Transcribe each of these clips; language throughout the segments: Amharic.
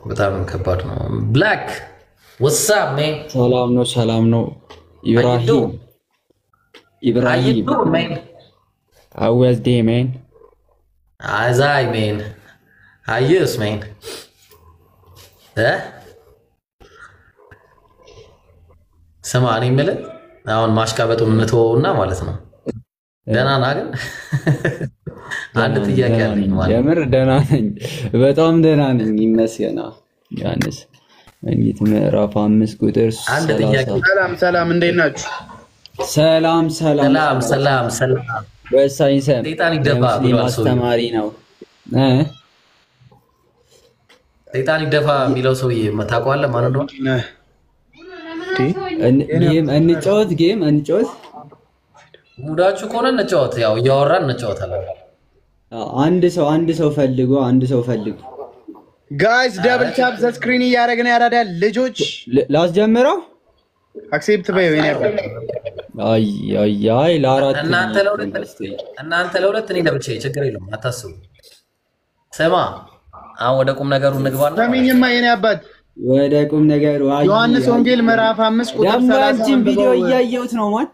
በጣም ከባድ ነው ብላክ what's up man ሰላም ነው ኢብራሂም how was day man as I man how you man ሰማኒ ማለት አሁን ማሽቃበጡን እንተውና ማለት ነው ደህና ነህ ግን አንድ ጥያቄ አለኝ ማለት የምር ደህና ነኝ በጣም ደህና ነኝ ይመስገና ዮሐንስ እንዴት ምዕራፍ 5 ቁጥር አንድ ጥያቄ ሰላም እንዴት ናችሁ ሰላም በሳይንስ ሰይጣን ይደፋ ብሏል ሰው አስተማሪ ነው ሰይጣን ይደፋ የሚለው ሰውዬ ታውቀዋለህ ማለት ነው ጌም እንጫወት ሙዳችሁ ከሆነ እንጫወት ያው እያወራን እንጫወታለን አንድ ሰው ፈልጉ ጋይስ ደብል ታፕ ዘ ስክሪን ያረጋግና ያራዳል ልጆች ላስጀምረው አክሴፕት በይ ወይኔ አይ ለአራት እናንተ ለሁለት እኔ ለብቻዬ ችግር የለውም አታስቡ ሰማ አሁን ወደ ቁም ነገሩ እንግባና ሰሚኝማ የኔ አባት ወደ ቁም ነገሩ ዮሐንስ ወንጌል ምዕራፍ 5 ቁጥር 30 ቪዲዮ እያየሁት ነው ማን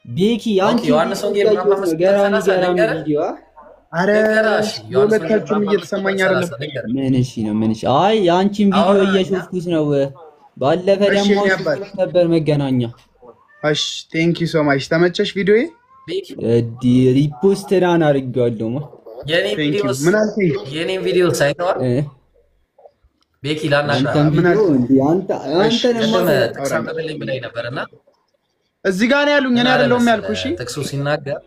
ቤኪ አንቺ ዮሐንስ ወንጌል ምዕራፍ 5 ቁጥር 30 ቪዲዮ አረ ሁለታችሁም እየተሰማኝ አይደለም ምን እሺ አይ አንቺን ቪዲዮ እየሾፍኩት ነው ባለፈ ደግሞ ነበር መገናኛ እሺ ቴንክ ዩ ሶ ማች ተመቸሽ ቪዲዮዬ ሪፖስት ዳን አድርጌዋለሁ የኔ ቪዲዮ ሳይተዋል ቤኪ ላናሻ አንተ ተሳተፈልኝ ብለኝ ነበርና እዚህ ጋር ነው ያሉኝ እኔ አይደለሁም ያልኩሽ ጥቅሱ ሲናገር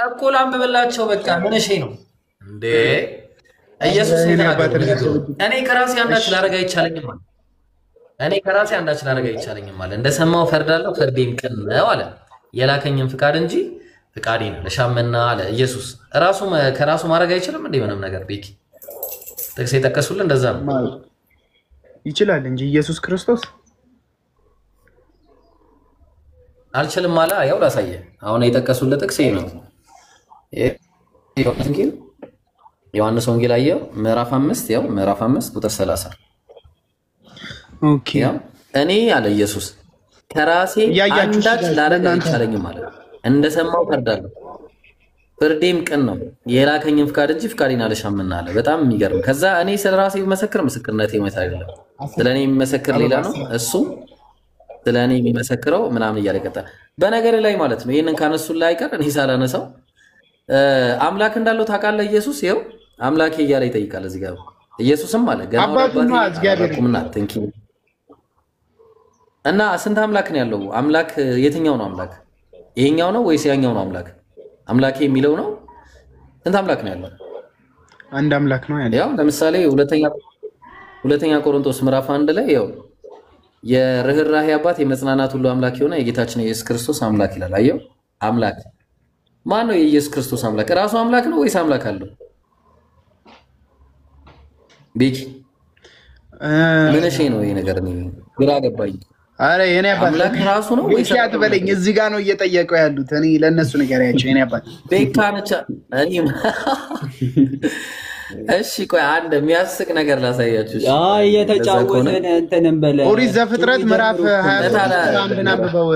እኮ ላንብብላቸው በቃ ምን እሺ ነው እንዴ ኢየሱስ እኔ ከራሴ አንዳች ላረጋ አይቻለኝም ማለት እንደሰማው ፈርዳለሁ ፍርዴም ቅን ነው አለ የላከኝም ፍቃድ እንጂ ፍቃዴን ለሻመና አለ ኢየሱስ ከራሱ ማድረግ አይችልም እንዴ ምንም ነገር ቤኪ ጥቅስ የጠቀሱልን እንደዛ ነው ይችላል እንጂ ኢየሱስ ክርስቶስ አልችልም ማለ ያው ላሳየ አሁን የጠቀሱልን ጥቅስ ነው ዮሐንስ ወንጌል አየው ምዕራፍ 5 ያው ምዕራፍ 5 ቁጥር 30 ኦኬ እኔ አለ ኢየሱስ ከራሴ አንዳች ላረጋ አይቻለኝም ማለት እንደሰማው ፈርዳለሁ ፍርዴም ቅን ነው የላከኝም ፍቃድ እንጂ ፍቃዴን አልሻምና አለ በጣም የሚገርም ከዛ እኔ ስለራሴ መሰክር ምስክርነቴ ማለት አይደለም ስለኔ የሚመሰክር ሌላ ነው እሱ ስለኔ የሚመሰክረው ምናምን እያለ ቀጣል በነገር ላይ ማለት ነው ይሄንን ካነሱ ላይ አይቀር እኔ ሳላነሳው አምላክ እንዳለው ታውቃለህ ኢየሱስ ይኸው አምላኬ እያለ ይጠይቃል እዚህ ጋር ኢየሱስም አለ ገና አባቱና ቴንኪ እና ስንት አምላክ ነው ያለው አምላክ የትኛው ነው አምላክ ይሄኛው ነው ወይስ ያኛው ነው አምላኬ የሚለው ነው ስንት አምላክ ነው ያለው አንድ አምላክ ነው ያለው ያው ለምሳሌ ሁለተኛ ቆሮንቶስ ምዕራፍ 1 ላይ ያው የርህራሄ አባት የመጽናናት ሁሉ አምላክ የሆነ የጌታችን ኢየሱስ ክርስቶስ አምላክ ይላል አየው አምላክ ማን ነው የኢየሱስ ክርስቶስ አምላክ ራሱ አምላክ ነው ወይስ አምላክ አለው ቤኪ ምን እሺ ነው ይሄ ነገር ነው ግራ ገባኝ አረ የኔ አባት አምላክ ራሱ ነው ወይስ አትበለኝ እዚህ ጋር ነው እየጠየቀው ያሉት እኔ ለነሱ ነገር ያቸው የኔ አባት ቤካነቻ እኔ እሺ ቆይ አንድ የሚያስቅ ነገር ላሳያችሁ አይ የተጫወተን እንተንም በለ ኦሪት ዘፍጥረት ምዕራፍ 23 አንድና አንብበው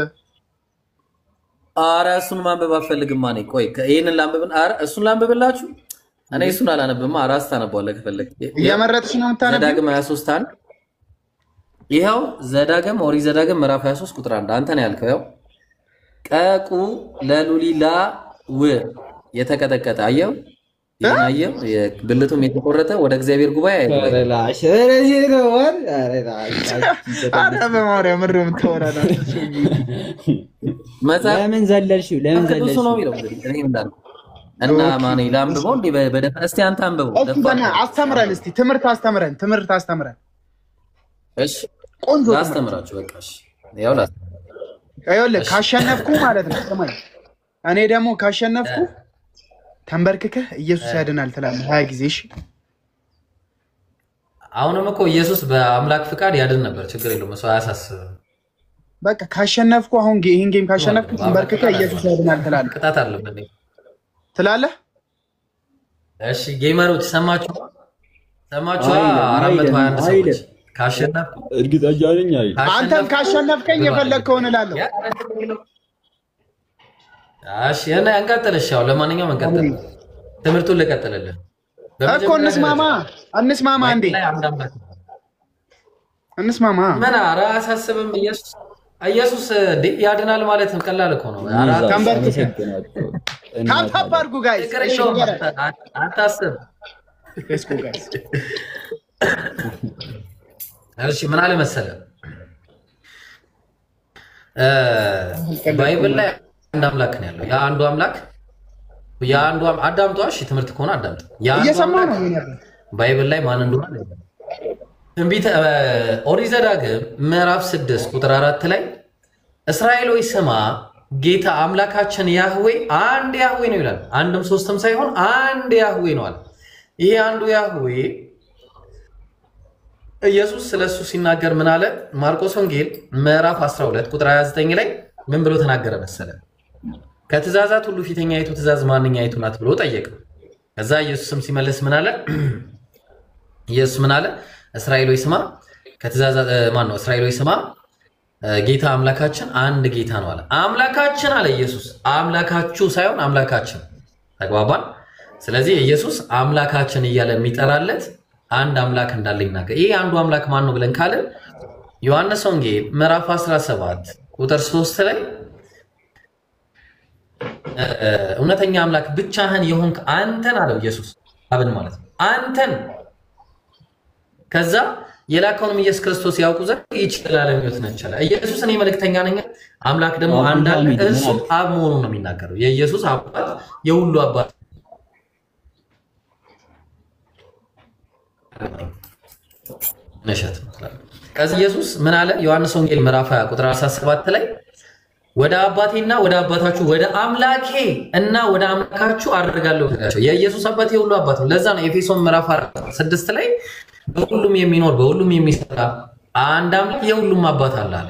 አረ እሱን ማንበብ አልፈልግም ማን ቆይ ይሄንን ላንብብን አረ እሱን ላንብብላችሁ እኔ እሱን አላነብማ አራስ ታነባለህ ከፈለክ እያመረጥሽ ነው የምታነብ ዘዳግም 23 አንድ ይሄው ኦሪት ዘዳግም ምዕራፍ 23 ቁጥር 1 አንተ ነው ያልከው ያው ቀቁ ለሉሊላ የተቀጠቀጠ አየው ይናየው የብልቱም የተቆረጠ ወደ እግዚአብሔር ጉባኤ አረላሽ አረ በማርያም ምንም ተወራዳ ለምን ዘለልሽው ነው የሚለው እኔ እንዳልኩ እና ማን ይላምበው እንዴ በደፈ እስቲ አንተ አንብበው ደፋና አስተምረን እስቲ ትምህርት አስተምረን እሺ ቆንጆ አስተምራችሁ በቃ እሺ ያው ካሸነፍኩ ማለት ነው ሰማይ እኔ ደግሞ ካሸነፍኩ ተንበርክከህ ኢየሱስ ያድናል ትላለህ 20 ጊዜ እሺ አሁንም እኮ ኢየሱስ በአምላክ ፍቃድ ያድን ነበር ችግር የለውም እሱ አያሳስብም በቃ ካሸነፍኩ አሁን ይሄን ጌም ካሸነፍኩ ተንበርክከህ ኢየሱስ ያድናል ትላለህ ቅጣት አለበት ትላለህ እሺ ጌመሮች ሰማችሁ ሰማችኋ? 421 ሰዎች ካሸነፍ እርግጠኛ ነኝ አይደል? አንተም ካሸነፍከኝ የፈለግከውን እላለሁ። እሺ እና እንቀጥልሽ። ያው ለማንኛውም እንቀጥል። ትምህርቱን ልቀጥልልህ እኮ እንስማማ እንዴ እንስማማ። ምን ኧረ አያሳስብም። ኢየሱስ እንዴ ያድናል ማለት ቀላል እኮ ነው። ታፕ አድርጉ ጋይስ። አታስብ። እሺ ምን አለ መሰለህ ባይብል ላይ አንድ አምላክ ነው ያለው። ያ አንዱ አዳምጧ። እሺ ትምህርት ከሆነ አዳምጥ። እየሰማህ ነው። ባይብል ላይ ማን እንደሆነ ትንቢተ ኦሪት ዘዳግም ምዕራፍ 6 ቁጥር 4 ላይ እስራኤል ሆይ ስማ ጌታ አምላካችን ያህዌ አንድ ያህዌ ነው ይላል። አንድም ሶስትም ሳይሆን አንድ ያህዌ ነው አለ። ይሄ አንዱ ያህዌ ኢየሱስ ስለሱ ሲናገር ምን አለ? ማርቆስ ወንጌል ምዕራፍ 12 ቁጥር 29 ላይ ምን ብሎ ተናገረ መሰለ? ከትእዛዛት ሁሉ ፊተኛይቱ ትእዛዝ ማንኛይቱ ናት ብሎ ጠየቀ። ከዛ ኢየሱስም ሲመልስ ምን አለ? እስራኤል ሆይ ስማ ከትእዛዛት እስራኤል ሆይ ስማ ጌታ አምላካችን አንድ ጌታ ነው አለ። አምላካችን አለ ኢየሱስ። አምላካችሁ ሳይሆን አምላካችን። ተግባባን? ስለዚህ ኢየሱስ አምላካችን እያለ የሚጠራለት አንድ አምላክ እንዳለ ይናገር። ይሄ አንዱ አምላክ ማን ነው ብለን ካለ ዮሐንስ ወንጌል ምዕራፍ 17 ቁጥር 3 ላይ እውነተኛ አምላክ ብቻህን የሆንክ አንተን አለው ኢየሱስ አብን ማለት ነው። አንተን ከዛ የላከውንም ኢየሱስ ክርስቶስ ያውቁ ዘንድ ይችላል የሚሉት ነቻለ። ኢየሱስ እኔ መልእክተኛ ነኝ፣ አምላክ ደግሞ አንድ አለ፣ እሱ አብ መሆኑን ነው የሚናገረው። የኢየሱስ አባት የሁሉ አባት ነሸት። ከዚህ ኢየሱስ ምን አለ? ዮሐንስ ወንጌል ምዕራፍ 20 ቁጥር 17 ላይ ወደ አባቴና ወደ አባታችሁ ወደ አምላኬ እና ወደ አምላካችሁ አድርጋለሁ ብላችሁ። የኢየሱስ አባት የሁሉ አባት ነው። ለዛ ነው ኤፌሶን ምዕራፍ 6 ላይ በሁሉም የሚኖር በሁሉም የሚሰራ አንድ አምላክ የሁሉም አባት አለ አለ።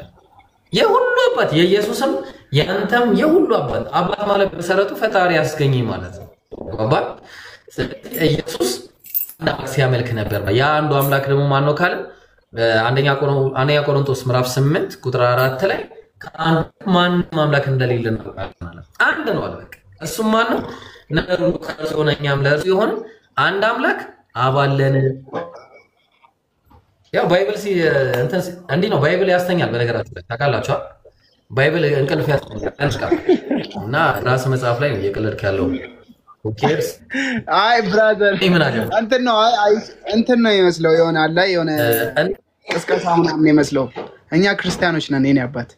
የሁሉ አባት የኢየሱስም የአንተም የሁሉ አባት። አባት ማለት በመሰረቱ ፈጣሪ ያስገኘኝ ማለት ነው። አባት ኢየሱስ ሲያመልክ ነበር። ያ አንዱ አምላክ ደግሞ ማን ነው ካለ አንደኛ ቆሮንቶስ ምዕራፍ 8 ቁጥር 4 ላይ ማንም አምላክ እንደሌለ ነው ማለት አንድ ነው አለ። በቃ እሱም ማን ነው? ነገሩ ከእርሱ ሆነ እኛም ለእርሱ የሆነ አንድ አምላክ አብ አለን። ያው ባይብል እንዲህ ነው። ባይብል ያስተኛል። በነገራችሁ ላይ ታውቃላችሁ፣ ባይብል እንቅልፍ ያስተኛል እና ራስ መጽሐፍ ላይ ነው እየቀለድክ ያለው። አይ ብራዘር እንትን ነው ይመስለው የሆነ አለ የሆነ ቅስቀሳ ምናምን ይመስለው። እኛ ክርስቲያኖች ነን። የኔ አባት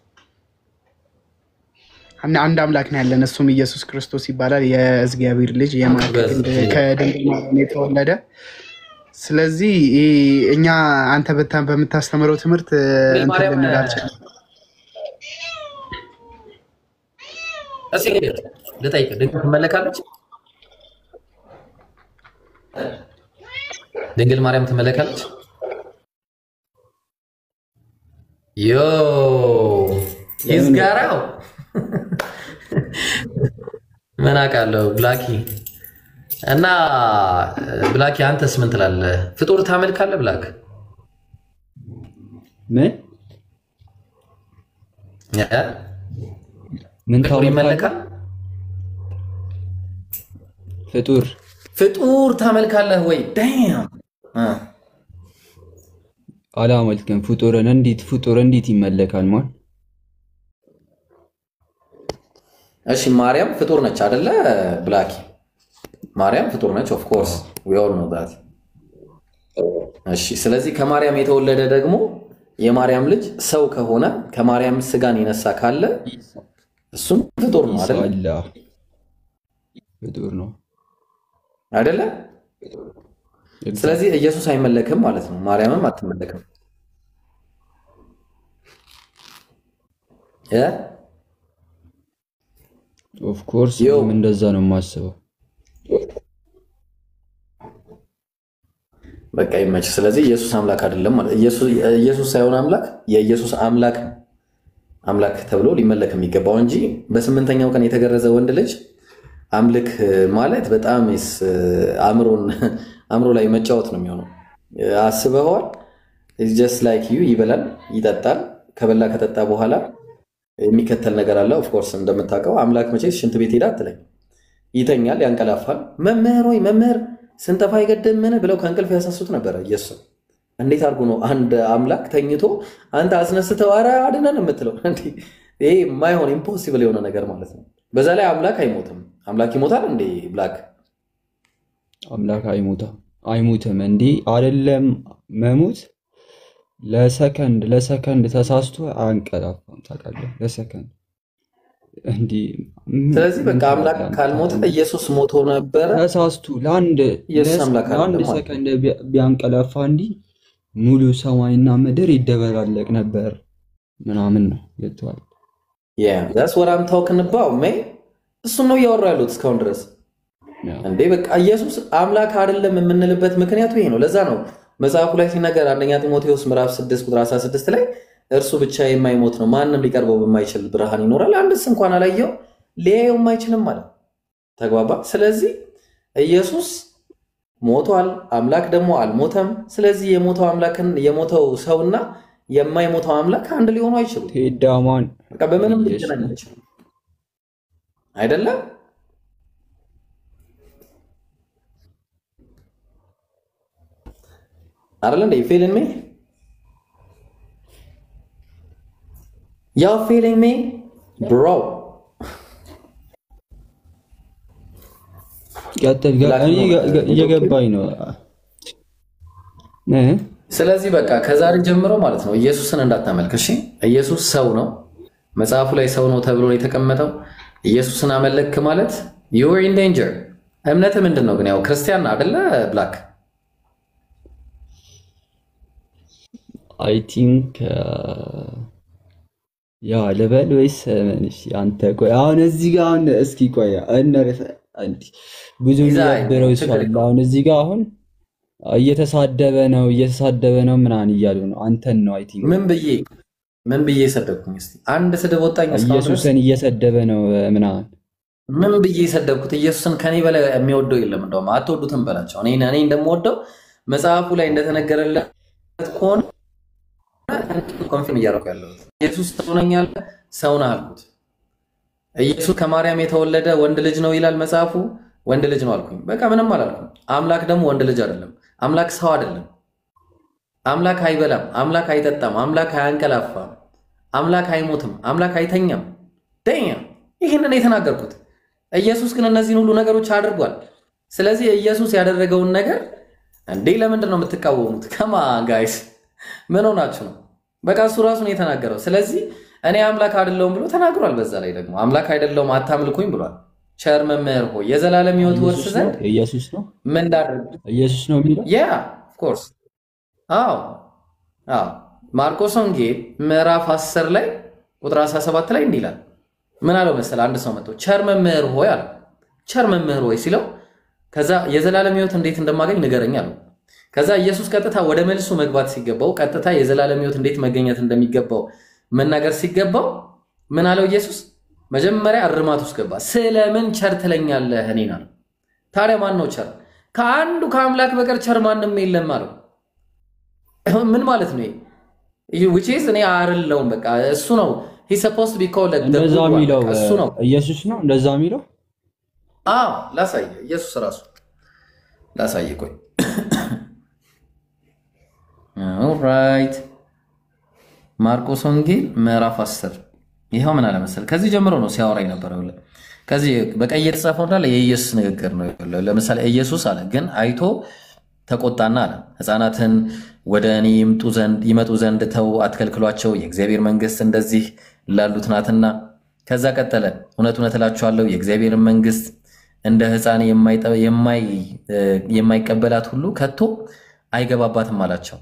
አንድ አምላክ ነው ያለን፣ እሱም ኢየሱስ ክርስቶስ ይባላል። የእግዚአብሔር ልጅ ከድንግል ማርያም የተወለደ። ስለዚህ እኛ አንተ በምታስተምረው ትምህርት እንትን ልንል አልችልም። እስኪ ልጠይቅ፣ ድንግል ትመለካለች? ድንግል ማርያም ትመለካለች? ዮ ይዝጋራው ምን አውቃለሁ ብላኪ። እና ብላኪ አንተስ ምን ትላለህ? ፍጡር ታመልካለህ ብላክ? ምን ፍጡር ይመለካል? ፍጡር ታመልካለህ ወይ? ዳም አላመልክም። ፍጡርን እንዴት ይመለካል? ማን? እሺ ማርያም ፍጡር ነች አይደለ ብላኪ? ማርያም ፍጡር ነች። ኦፍ ኮርስ ዊ ኦል ኖ ዳት። እሺ ስለዚህ ከማርያም የተወለደ ደግሞ የማርያም ልጅ ሰው ከሆነ ከማርያም ስጋን የነሳ ካለ እሱም ፍጡር ነው አይደለ? ፍጡር ነው አይደለ? ስለዚህ ኢየሱስ አይመለክም ማለት ነው። ማርያምም አትመለክም። ኦፍ ኮርስ እንደዛ ነው የማስበው። በቃ ይመች። ስለዚህ ኢየሱስ አምላክ አይደለም ማለት ኢየሱስ ሳይሆን አምላክ የኢየሱስ አምላክ አምላክ ተብሎ ሊመለክ የሚገባው እንጂ በስምንተኛው ቀን የተገረዘ ወንድ ልጅ አምልክ ማለት በጣም አእምሮ ላይ መጫወት ነው የሚሆነው። አስበዋል is just like you ይበላል ይጠጣል ከበላ ከጠጣ በኋላ የሚከተል ነገር አለ of course እንደምታውቀው አምላክ መቼስ ሽንት ቤት ሄዳ አትለኝ ይተኛል ያንቀላፋል መምህር ወይ መምህር ስንጠፋ ይገደምን ብለው ከእንቅልፍ ያሳሱት ነበር ኢየሱስ እንዴት አድርጎ ነው አንድ አምላክ ተኝቶ አንተ አስነስተው አራ አድነን የምትለው እንዴ ይሄ ማይሆን ኢምፖሲብል የሆነ ነገር ማለት ነው በዛ ላይ አምላክ አይሞትም አምላክ ይሞታል እንዴ ብላክ አምላክ አይሞትም እንዴ አይደለም መሞት ለሰከንድ ተሳስቶ አንቀላፋም ታውቃለህ ለሰከንድ እንዴ ስለዚህ በቃ አምላክ ካልሞተ ኢየሱስ ሞቶ ነበር ተሳስቶ ለአንድ ሰከንድ ቢያንቀላፋ እንዴ ሙሉ ሰማይና ምድር ይደበላለቅ ነበር ምናምን ነው ይተዋል that's what I'm talking about man እሱ ነው ያወራው ያሉት እስካሁን ድረስ እንዴ በቃ ኢየሱስ አምላክ አይደለም የምንልበት ምክንያቱ ይሄ ነው ለዛ ነው መጽሐፉ ላይ ሲነገር አንደኛ ጢሞቴዎስ ምዕራፍ 6 ቁጥር 16 ላይ እርሱ ብቻ የማይሞት ነው ማንንም ሊቀርበው በማይችል ብርሃን ይኖራል አንድስ እንኳን አላየው ሊያየው የማይችልም ማለት ተግባባ ስለዚህ ኢየሱስ ሞቷል አምላክ ደግሞ አልሞተም ስለዚህ የሞተው አምላክን የሞተው ሰውና የማይሞተው አምላክ አንድ ሊሆኑ አይችሉም ቴዳማን በቃ በምንም ሊገናኙ አይችሉም አይደለም አይደለም they feeling me y'all feeling me bro እኔ እየገባኝ ነው ስለዚህ በቃ ከዛሬ ጀምሮ ማለት ነው ኢየሱስን እንዳታመልክ እሺ ኢየሱስ ሰው ነው መጽሐፉ ላይ ሰው ነው ተብሎ የተቀመጠው ኢየሱስን አመለክ ማለት you are in danger እምነት ምንድነው ግን ያው ክርስቲያን አይደለ ብላክ I think ያ ለበል ወይስ እሺ አንተ ቆይ አሁን እዚህ ጋር አሁን እስኪ ቆይ አንዲ ብዙ ይያበረው ይችላል አሁን እዚህ ጋር አሁን እየተሳደበ ነው ምናን እያሉ ነው አንተን ነው I think ምን ብዬ ሰደብኩኝ እስቲ አንድ ስድብ ወጣኝ እስካሁን ኢየሱስን እየሰደበ ነው ምናን ምን ብዬ ሰደብኩት ኢየሱስን ከኔ በላይ የሚወደው የለም እንደውም አትወዱትም በላቸው እኔ እንደምወደው መጽሐፉ ላይ እንደተነገረለት ኮን ኮንፊርም እያደረኩ ያለው ኢየሱስ ተውነኛል ሰውና አልኩት ኢየሱስ ከማርያም የተወለደ ወንድ ልጅ ነው ይላል መጽሐፉ ወንድ ልጅ ነው አልኩኝ በቃ ምንም አላልኩም አምላክ ደግሞ ወንድ ልጅ አይደለም አምላክ ሰው አይደለም አምላክ አይበላም አምላክ አይጠጣም አምላክ አያንቀላፋም አምላክ አይሞትም አምላክ አይተኛም ደኛ ይሄንን የተናገርኩት ኢየሱስ ግን እነዚህን ሁሉ ነገሮች አድርጓል ስለዚህ ኢየሱስ ያደረገውን ነገር እንዴ ለምንድን ነው የምትቃወሙት ከማ ጋይስ ምን ሆናችሁ ነው በቃ እሱ ራሱ ነው የተናገረው ስለዚህ እኔ አምላክ አይደለሁም ብሎ ተናግሯል በዛ ላይ ደግሞ አምላክ አይደለሁም አታምልኩኝ ብሏል ቸር መምህር ሆይ የዘላለም ሕይወት ወርስ ዘንድ ኢየሱስ ነው ምን ዳርግ ኢየሱስ ነው የሚለው of course አዎ ማርቆስ ወንጌል ምዕራፍ 10 ላይ ቁጥር 17 ላይ እንዲህ ይላል ምን አለው መሰለ አንድ ሰው መጥቶ ቸር መምህር ሆይ አለ ቸር መምህር ሆይ ሲለው ከዛ የዘላለም ሕይወት እንዴት እንደማገኝ ንገረኝ አለው ከዛ ኢየሱስ ቀጥታ ወደ መልሱ መግባት ሲገባው ቀጥታ የዘላለም ሕይወት እንዴት መገኘት እንደሚገባው መናገር ሲገባው ምን አለው ኢየሱስ መጀመሪያ እርማት ውስጥ ገባ ስለምን ቸር ትለኛለህ እኔን አለ ታዲያ ማን ነው ቸር ከአንዱ ከአምላክ በቀር ቸር ማንንም የለም አለው ምን ማለት ነው ይሄ which is እኔ አይደለሁም በቃ እሱ ነው he supposed to be called the good እሱ ነው ኢየሱስ ነው እንደዛ የሚለው ላሳይ ኢየሱስ ራሱ ላሳይ ቆይ alright ማርቆስ ወንጌል ምዕራፍ 10 ይሄው ምን አለ መሰል ከዚህ ጀምሮ ነው ሲያወራኝ ነበር ከዚህ በቀይ የተጻፈው እንዳለ የኢየሱስ ንግግር ነው ለምሳሌ ኢየሱስ አለ ግን አይቶ ተቆጣና አለ ሕፃናትን ወደ እኔ ይመጡ ዘንድ ተው አትከልክሏቸው የእግዚአብሔር መንግስት እንደዚህ ላሉት ናትና ከዛ ቀጠለ እውነት እላችኋለሁ የእግዚአብሔር መንግስት እንደ ሕፃን የማይቀበላት ሁሉ ከቶ አይገባባትም አላቸው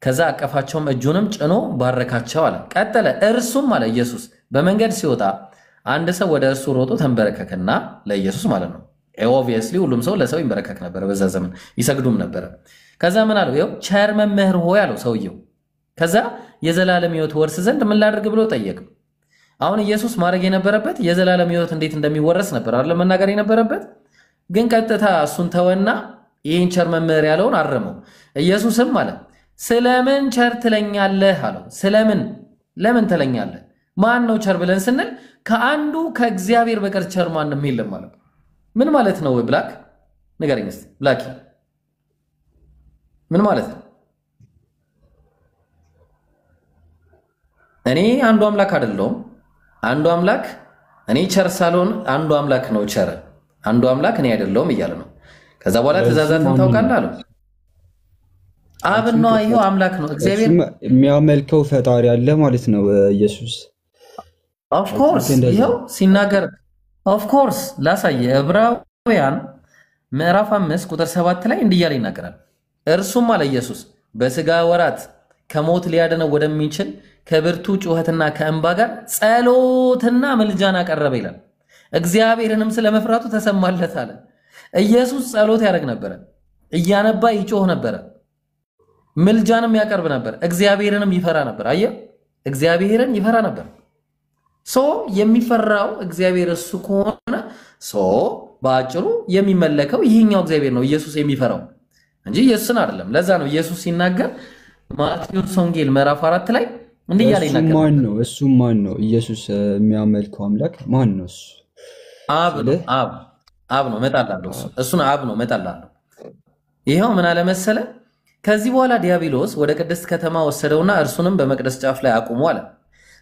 ከዛ አቀፋቸውም እጁንም ጭኖ ባረካቸው አለ ቀጠለ እርሱም አለ ኢየሱስ በመንገድ ሲወጣ አንድ ሰው ወደ እርሱ ሮጦ ተንበረከከና ለኢየሱስ ማለት ነው obviously ሁሉም ሰው ለሰው ይንበረከክ ነበር በዛ ዘመን ይሰግዱም ነበር ከዛ ምን አለው ይው ቸር መምህር ሆይ አለው ሰውየው ከዛ የዘላለም ሕይወት ወርስ ዘንድ ምን ላድርግ ብሎ ጠየቀው አሁን ኢየሱስ ማድረግ የነበረበት የዘላለም ሕይወት እንዴት እንደሚወረስ ነበር አይደል መናገር የነበረበት ግን ቀጥታ እሱን ተወና ይህን ቸር መምህር ያለውን አረመው። ኢየሱስም ማለት ስለምን ቸር ትለኛለህ አለው። ስለምን ለምን ትለኛለህ? ማን ነው ቸር ብለን ስንል ከአንዱ ከእግዚአብሔር በቀር ቸር ማንም የለም ማለት ነው። ምን ማለት ነው? ብላክ ንገረኝ እስኪ ብላኪ፣ ምን ማለት ነው? እኔ አንዱ አምላክ አይደለሁም። አንዱ አምላክ እኔ ቸር ሳልሆን አንዱ አምላክ ነው ቸር፣ አንዱ አምላክ እኔ አይደለሁም እያለ ነው። ከዛ በኋላ ትእዛዛትን ታውቃለህ አለው። አብ ነው፣ ይሄው አምላክ ነው እግዚአብሔር የሚያመልከው ፈጣሪ አለ ማለት ነው ኢየሱስ። ኦፍ ኮርስ ይሄው ሲናገር ኦፍ ኮርስ ላሳየ ዕብራውያን ምዕራፍ 5 ቁጥር 7 ላይ እንዲህ እያለ ይናገራል። እርሱም አለ ኢየሱስ በስጋ ወራት ከሞት ሊያድነው ወደሚችል ከብርቱ ጩኸትና ከእንባ ጋር ጸሎትና ምልጃን አቀረበ ይላል። እግዚአብሔርንም ስለመፍራቱ ተሰማለት አለ። ኢየሱስ ጸሎት ያደርግ ነበረ፣ እያነባ ይጮህ ነበረ፣ ምልጃንም ያቀርብ ነበር፣ እግዚአብሔርንም ይፈራ ነበር። አየ እግዚአብሔርን ይፈራ ነበር። ሶ የሚፈራው እግዚአብሔር እሱ ከሆነ ሶ በአጭሩ የሚመለከው ይሄኛው እግዚአብሔር ነው ኢየሱስ የሚፈራው እንጂ ኢየሱስን አይደለም። ለዛ ነው ኢየሱስ ሲናገር ማቴዎስ ወንጌል ምዕራፍ 4 ላይ እንዲህ ያለ ይናገራል። ማን ነው እሱ? ማን ነው ኢየሱስ የሚያመልከው አምላክ ማን ነው እሱ? አብ ነው። አብ ነው መጣላለሁ። እሱን አብ ነው መጣላለሁ። ይሄው ምን አለ መሰለ፣ ከዚህ በኋላ ዲያብሎስ ወደ ቅድስት ከተማ ወሰደውና እርሱንም በመቅደስ ጫፍ ላይ አቁሞ አለ።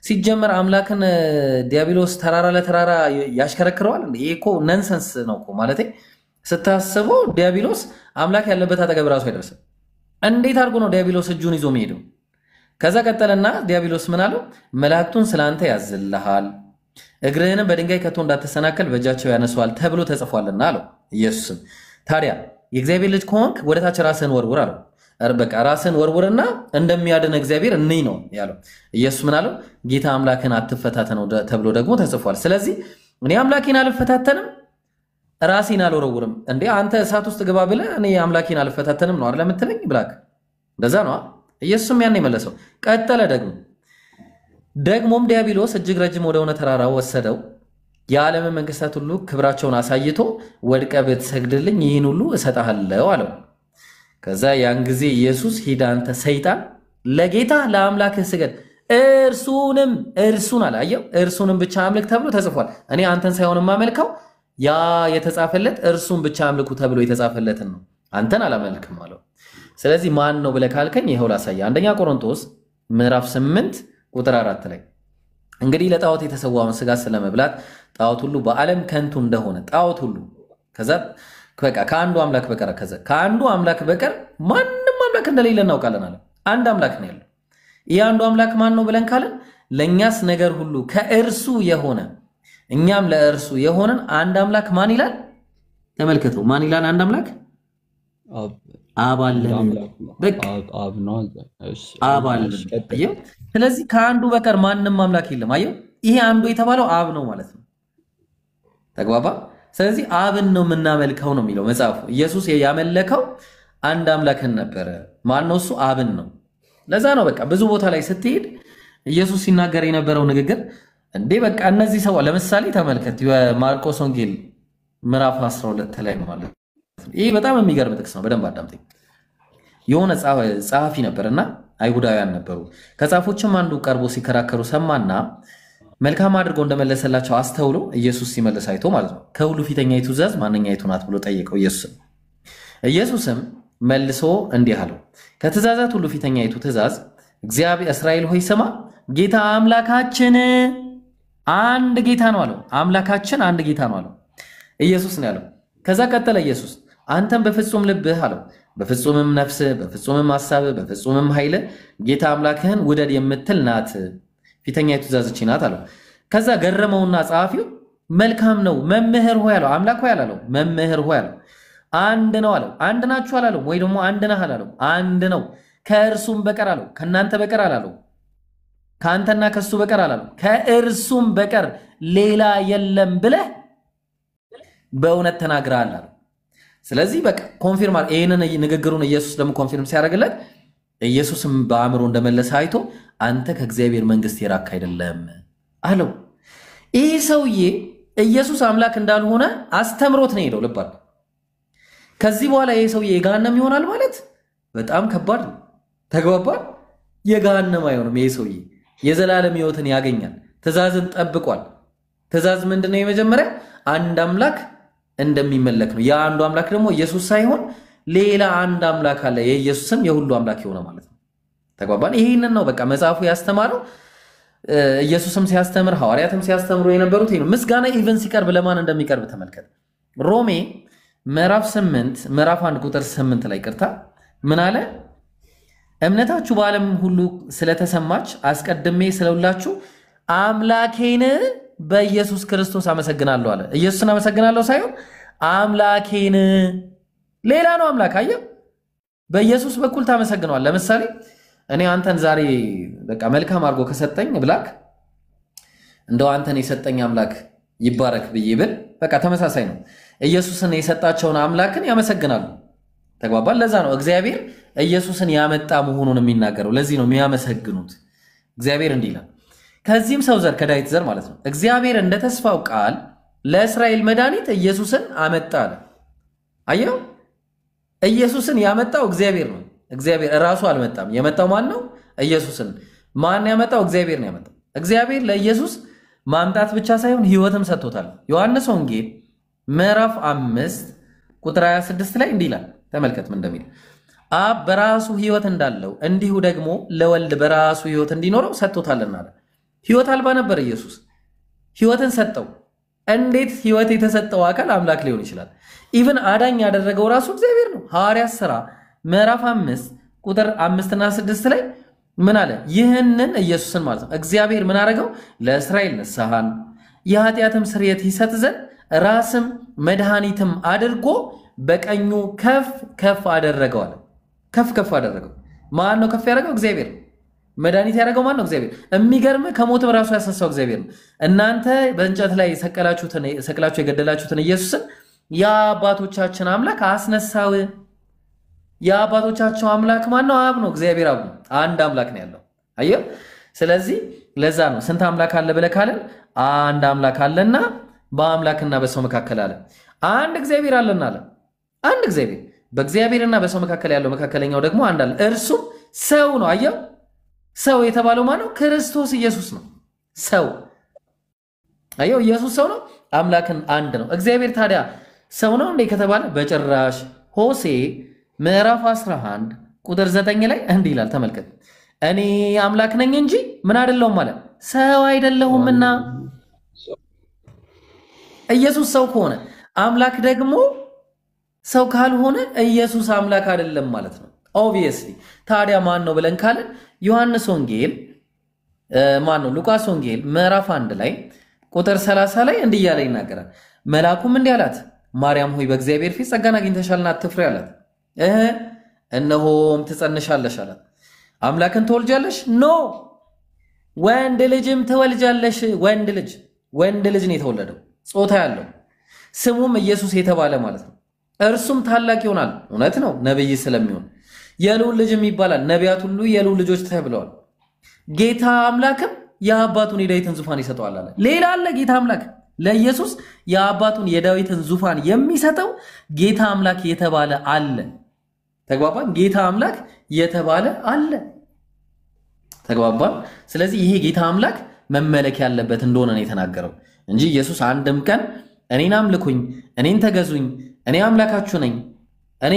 ሲጀመር አምላክን ዲያብሎስ ተራራ ለተራራ ያሽከረክረዋል። ይሄ እኮ ነንሰንስ ነው እኮ ማለት ስታስበው፣ ዲያብሎስ አምላክ ያለበት አጠገብ ራሱ አይደርስም። እንዴት አድርጎ ነው ዲያብሎስ እጁን ይዞ የሚሄደው? ከዛ ቀጠለና ዲያብሎስ ምን አለው? መላእክቱን ስላንተ ያዝልሃል፣ እግርህንም በድንጋይ ከቶ እንዳትሰናከል በእጃቸው ያነሷል ተብሎ ተጽፏልና አለው። ኢየሱስም ታዲያ የእግዚአብሔር ልጅ ከሆንክ ወደ ታች ራስህን ወርውር አለው። በቃ ራስህን ወርውርና እንደሚያድን እግዚአብሔር እንይ ነው ያለው። ኢየሱስ ምን አለው? ጌታ አምላክን አትፈታተነው ተብሎ ደግሞ ተጽፏል። ስለዚህ እኔ አምላኬን አልፈታተንም ራሴን አልወረውርም። እንዴ አንተ እሳት ውስጥ ግባ ብለህ እኔ አምላኬን አልፈታተንም ነው አይደል የምትለኝ? ብላክ እንደዛ ነው። ኢየሱስም ያን የመለሰው። ቀጠለ ደግሞም ዲያብሎስ እጅግ ረጅም ወደሆነ ተራራ ወሰደው፣ የዓለምን መንግስታት ሁሉ ክብራቸውን አሳይቶ ወድቀ ብትሰግድልኝ ይህን ሁሉ እሰጥሃለሁ አለው። ከዛ ያን ጊዜ ኢየሱስ ሂድ አንተ ሰይጣን፣ ለጌታ ለአምላክህ ስገድ፣ እርሱን አለ። አየው እርሱንም ብቻ አምልክ ተብሎ ተጽፏል። እኔ አንተን ሳይሆን የማመልከው ያ የተጻፈለት እርሱን ብቻ አምልኩ ተብሎ የተጻፈለትን ነው፣ አንተን አላመልክም አለው። ስለዚህ ማን ነው ብለህ ካልከኝ ይኸው ላሳየ። አንደኛ ቆሮንቶስ ምዕራፍ 8 ቁጥር 4 ላይ እንግዲህ ለጣዖት የተሰዋውን ስጋ ስለመብላት ጣዖት ሁሉ በዓለም ከንቱ እንደሆነ ጣዖት ሁሉ ከዛ በቃ ከአንዱ አምላክ በቀር ከአንዱ አምላክ በቀር ማንም አምላክ እንደሌለ እናውቃለን አለ። አንድ አምላክ ነው ያለው። ይህ አንዱ አምላክ ማን ነው ብለን ካለን ለእኛስ ነገር ሁሉ ከእርሱ የሆነ እኛም ለእርሱ የሆነን አንድ አምላክ ማን ይላል? ተመልከቱ። ማን ይላል? አንድ አምላክ አብ አለ። አብ አለ። ስለዚህ ከአንዱ በቀር ማንም አምላክ የለም። አየው ይሄ አንዱ የተባለው አብ ነው ማለት ነው። ተግባባ? ስለዚህ አብን ነው የምናመልከው ነው የሚለው መጽሐፉ። ኢየሱስ ያመለከው አንድ አምላክን ነበረ። ማን ነው እሱ? አብን ነው። ለዛ ነው በቃ ብዙ ቦታ ላይ ስትሄድ ኢየሱስ ሲናገር የነበረው ንግግር እንዴ በቃ እነዚህ ሰው ለምሳሌ ተመልከት፣ የማርቆስ ወንጌል ምዕራፍ 12 ላይ ነው ማለት ነው። ይሄ በጣም የሚገርም ጥቅስ ነው። በደንብ አዳምጠኝ። የሆነ ጸሐፊ ነበርና አይሁዳውያን ነበሩ። ከጻፎችም አንዱ ቀርቦ ሲከራከሩ ሰማና መልካም አድርገው እንደመለሰላቸው አስተውሎ ኢየሱስ ሲመልስ አይቶ ማለት ነው ከሁሉ ፊተኛይቱ ትእዛዝ ማንኛይቱ ናት ብሎ ጠየቀው። ኢየሱስም መልሶ እንዲህ አለው፣ ከትእዛዛት ሁሉ ፊተኛይቱ ትእዛዝ እግዚአብሔር እስራኤል ሆይ ስማ፣ ጌታ አምላካችን አንድ ጌታ ነው አለው። አምላካችን አንድ ጌታ ነው አለው ኢየሱስ ነው ያለው። ከዛ ቀጠለ ኢየሱስ አንተም በፍጹም ልብህ አለው፣ በፍጹምም ነፍስህ፣ በፍጹምም ሐሳብህ፣ በፍጹምም ኃይልህ ጌታ አምላክህን ውደድ የምትል ናት። ፊተኛይቱ ትእዛዝ እቺ ናት አለው። ከዛ ገረመውና ጸሐፊው መልካም ነው መምህር ሆይ አለው። አምላክ ሆይ አላለው፣ መምህር ሆይ አለው። አንድ ነው አለው። አንድ ናችሁ አላለው፣ ወይ ደግሞ አንድ ነህ አላለው። አንድ ነው፣ ከእርሱም በቀር አለው። ከእናንተ በቀር አላለው፣ ከአንተና ከሱ በቀር አላለው፣ ከእርሱም በቀር ሌላ የለም ብለህ በእውነት ተናግረሃል አለው። ስለዚህ በቃ ኮንፊርም ይሄንን ንግግሩን ኢየሱስ ደግሞ ኮንፊርም ሲያደርግለት ኢየሱስም በአእምሮ እንደመለሰ አይቶ አንተ ከእግዚአብሔር መንግስት የራክ አይደለም አለው። ይህ ሰውዬ ኢየሱስ አምላክ እንዳልሆነ አስተምሮት ነው ሄደው ልባል። ከዚህ በኋላ ይሄ ሰውዬ የገሃነም ይሆናል ማለት በጣም ከባድ ነው። ተግባባን? የገሃነም አይሆንም። ይሄ ሰውዬ የዘላለም ሕይወትን ያገኛል። ትእዛዝን ጠብቋል። ትእዛዝ ምንድነው? የመጀመሪያ አንድ አምላክ እንደሚመለክ ነው። ያ አንዱ አምላክ ደግሞ ኢየሱስ ሳይሆን ሌላ አንድ አምላክ አለ። የኢየሱስም የሁሉ አምላክ የሆነ ማለት ነው። ተግባባን? ይሄንን ነው በቃ መጽሐፉ ያስተማረው። ኢየሱስም ሲያስተምር ሐዋርያትም ሲያስተምሩ የነበሩት ይሄ ነው። ምስጋና ኢቭን ሲቀርብ ለማን እንደሚቀርብ ተመልከት። ሮሜ ምዕራፍ 8 ምዕራፍ 1 ቁጥር 8 ላይ ቅርታ ምን አለ? እምነታችሁ በዓለም ሁሉ ስለተሰማች አስቀድሜ ስለሁላችሁ አምላኬን በኢየሱስ ክርስቶስ አመሰግናለሁ አለ። ኢየሱስን አመሰግናለሁ ሳይሆን አምላኬን፣ ሌላ ነው አምላክ። አየህ፣ በኢየሱስ በኩል ታመሰግነዋል። ለምሳሌ እኔ አንተን ዛሬ በቃ መልካም አድርጎ ከሰጠኝ ብላክ እንደው አንተን የሰጠኝ አምላክ ይባረክ ብዬ ብል በቃ ተመሳሳይ ነው። ኢየሱስን የሰጣቸውን አምላክን ያመሰግናሉ። ተግባባል? ለዛ ነው እግዚአብሔር ኢየሱስን ያመጣ መሆኑን የሚናገረው። ለዚህ ነው የሚያመሰግኑት። እግዚአብሔር እንዲህ ይላል፣ ከዚህም ሰው ዘር ከዳዊት ዘር ማለት ነው እግዚአብሔር እንደ ተስፋው ቃል ለእስራኤል መድኃኒት ኢየሱስን አመጣ አለ። አየው፣ ኢየሱስን ያመጣው እግዚአብሔር ነው። እግዚአብሔር ራሱ አልመጣም። የመጣው ማን ነው? ኢየሱስን። ማን ያመጣው? እግዚአብሔር ነው ያመጣው። እግዚአብሔር ለኢየሱስ ማምጣት ብቻ ሳይሆን ሕይወትም ሰጥቶታል። ዮሐንስ ወንጌል ምዕራፍ 5 ቁጥር 26 ላይ እንዲህ ይላል፣ ተመልከት ምን እንደሚል። አብ በራሱ ሕይወት እንዳለው እንዲሁ ደግሞ ለወልድ በራሱ ሕይወት እንዲኖረው ሰጥቶታልና አለ። ሕይወት አልባ ነበር ኢየሱስ፣ ሕይወትን ሰጠው። እንዴት ሕይወት የተሰጠው አካል አምላክ ሊሆን ይችላል? ኢቭን አዳኝ ያደረገው ራሱ እግዚአብሔር ነው። ሐዋርያት ሥራ ምዕራፍ 5 ቁጥር 5 እና 6 ላይ ምን አለ? ይህንን ኢየሱስን ማለት ነው እግዚአብሔር ምን አደረገው? ለእስራኤል ንስሐን የኃጢአትም ስርየት ይሰጥ ዘንድ ራስም መድኃኒትም አድርጎ በቀኙ ከፍ ከፍ አደረገው አለ። ከፍ ከፍ አደረገው። ማን ነው ከፍ ያደረገው? እግዚአብሔር። መድኃኒት ያደረገው ማን ነው? እግዚአብሔር። የሚገርም ከሞትም ራሱ ያስነሳው እግዚአብሔር ነው። እናንተ በእንጨት ላይ ሰቅላችሁ የገደላችሁትን ኢየሱስን የአባቶቻችን አምላክ አስነሳው። የአባቶቻቸው አምላክ ማን ነው? አብ ነው። እግዚአብሔር አብ ነው። አንድ አምላክ ነው ያለው። አየህ። ስለዚህ ለዛ ነው ስንት አምላክ አለ ብለህ ካለን አንድ አምላክ አለና በአምላክና በሰው መካከል አለ አንድ እግዚአብሔር አለና አለ። አንድ እግዚአብሔር፣ በእግዚአብሔርና በሰው መካከል ያለው መካከለኛው ደግሞ አንድ አለ፣ እርሱም ሰው ነው። አየህ። ሰው የተባለው ማን ነው? ክርስቶስ ኢየሱስ ነው። ሰው። አየህ፣ ኢየሱስ ሰው ነው፣ አምላክን አንድ ነው። እግዚአብሔር ታዲያ ሰው ነው እንዴ ከተባለ በጭራሽ። ሆሴ ምዕራፍ 11 ቁጥር 9 ላይ እንዲህ ይላል፣ ተመልከት። እኔ አምላክ ነኝ እንጂ ምን አይደለሁም ማለት ሰው አይደለሁምና። ኢየሱስ ሰው ከሆነ አምላክ ደግሞ ሰው ካልሆነ ኢየሱስ አምላክ አይደለም ማለት ነው። ኦብቪየስሊ ታዲያ ማን ነው ብለን ካለን ዮሐንስ ወንጌል ማን ነው? ሉቃስ ወንጌል ምዕራፍ 1 ላይ ቁጥር 30 ላይ እንዲህ እያለ ይናገራል። መልአኩም እንዲህ አላት፣ ማርያም ሆይ በእግዚአብሔር ፊት ጸጋን አግኝተሻልና አትፍሪ አላት። እነሆም ትጸንሻለሽ አላት። አምላክን ትወልጃለሽ? ኖ ወንድ ልጅም ትወልጃለሽ። ወንድ ልጅ ነው የተወለደው፣ ጾታ ያለው፣ ስሙም ኢየሱስ የተባለ ማለት ነው። እርሱም ታላቅ ይሆናል። እውነት ነው፣ ነብይ ስለሚሆን። የልዑል ልጅም ይባላል። ነቢያት ሁሉ የልዑል ልጆች ተብለዋል። ጌታ አምላክም የአባቱን የዳዊትን ዙፋን ይሰጠዋል አለ። ሌላ አለ ጌታ አምላክ። ለኢየሱስ የአባቱን የዳዊትን ዙፋን የሚሰጠው ጌታ አምላክ የተባለ አለ። ተግባባን? ጌታ አምላክ የተባለ አለ። ተግባባን? ስለዚህ ይሄ ጌታ አምላክ መመለክ ያለበት እንደሆነ ነው የተናገረው እንጂ ኢየሱስ አንድም ቀን እኔን አምልኩኝ፣ እኔን ተገዙኝ፣ እኔ አምላካችሁ ነኝ፣ እኔ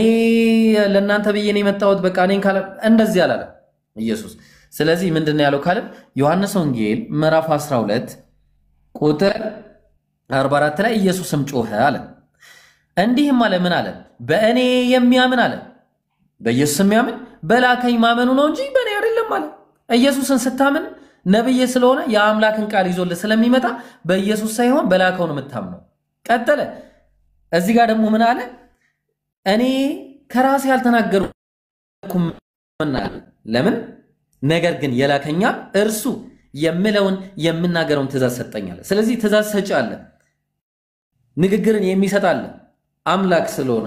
ለእናንተ ብዬ ነው የመጣሁት በቃ እኔን ካለ እንደዚህ አላለ ኢየሱስ። ስለዚህ ምንድነው ያለው ካለ ዮሐንስ ወንጌል ምዕራፍ 12 ቁጥር 44 ላይ ኢየሱስም ጮኸ አለ፣ እንዲህም አለ። ምን አለ? በእኔ የሚያምን አለ፣ በኢየሱስ የሚያምን በላከኝ ማመኑ ነው እንጂ በእኔ አይደለም አለ። ኢየሱስን ስታምን ነብይ ስለሆነ የአምላክን ቃል ይዞልህ ስለሚመጣ በኢየሱስ ሳይሆን በላከው ነው የምታምነው። ቀጠለ። እዚህ ጋር ደግሞ ምን አለ? እኔ ከራሴ አልተናገርኩም። ለምን? ነገር ግን የላከኛ እርሱ የምለውን የምናገረውን ትእዛዝ ሰጠኛል። ስለዚህ ትእዛዝ ሰጪ አለ፣ ንግግርን የሚሰጥ አለ። አምላክ ስለሆነ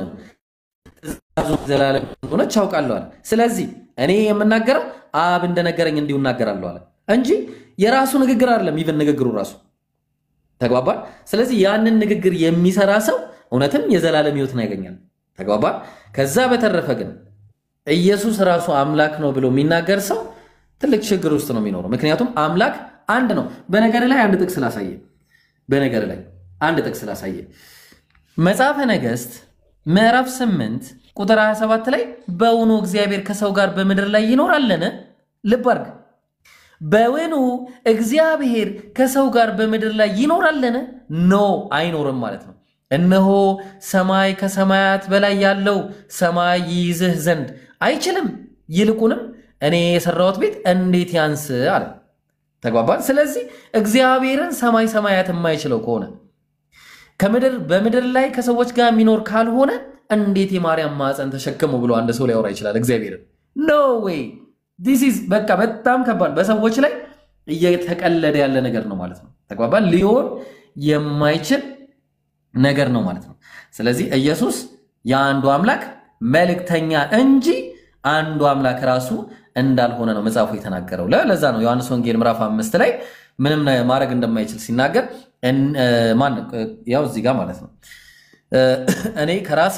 ትእዛዙ ዘላለም ሆነ ቻውቃለሁ አለ። ስለዚህ እኔ የምናገረው አብ እንደነገረኝ እንዲሁ እናገራለሁ አለ እንጂ የራሱ ንግግር አይደለም። ይብን ንግግሩ ራሱ ተግባባል። ስለዚህ ያንን ንግግር የሚሰራ ሰው እውነትም የዘላለም ሕይወትን ያገኛል። ተግባባ። ከዛ በተረፈ ግን ኢየሱስ ራሱ አምላክ ነው ብሎ የሚናገር ሰው ትልቅ ችግር ውስጥ ነው የሚኖረው። ምክንያቱም አምላክ አንድ ነው። በነገር ላይ አንድ ጥቅስ ስላሳየ መጽሐፈ ነገሥት ምዕራፍ 8 ቁጥር 27 ላይ በውኑ እግዚአብሔር ከሰው ጋር በምድር ላይ ይኖራልን? ልብ አድርግ። በውኑ እግዚአብሔር ከሰው ጋር በምድር ላይ ይኖራልን? ኖ አይኖርም ማለት ነው። እነሆ ሰማይ ከሰማያት በላይ ያለው ሰማይ ይይዝህ ዘንድ አይችልም፣ ይልቁንም እኔ የሰራሁት ቤት እንዴት ያንስ አለ። ተግባባን። ስለዚህ እግዚአብሔርን ሰማይ ሰማያት የማይችለው ከሆነ በምድር ላይ ከሰዎች ጋር የሚኖር ካልሆነ እንዴት የማርያም ማፀን ተሸከሙ ብሎ አንድ ሰው ሊያወራ ይችላል እግዚአብሔርን? ኖ ዌይ ዲስ ኢዝ በቃ በጣም ከባድ፣ በሰዎች ላይ እየተቀለደ ያለ ነገር ነው ማለት ነው። ተግባባን። ሊሆን የማይችል ነገር ነው ማለት ነው። ስለዚህ ኢየሱስ የአንዱ አምላክ መልእክተኛ እንጂ አንዱ አምላክ ራሱ እንዳልሆነ ነው መጽሐፉ የተናገረው። ለዛ ነው ዮሐንስ ወንጌል ምዕራፍ 5 ላይ ምንም ማድረግ እንደማይችል ሲናገር ያው እዚህ ጋር ማለት ነው እኔ ከራሴ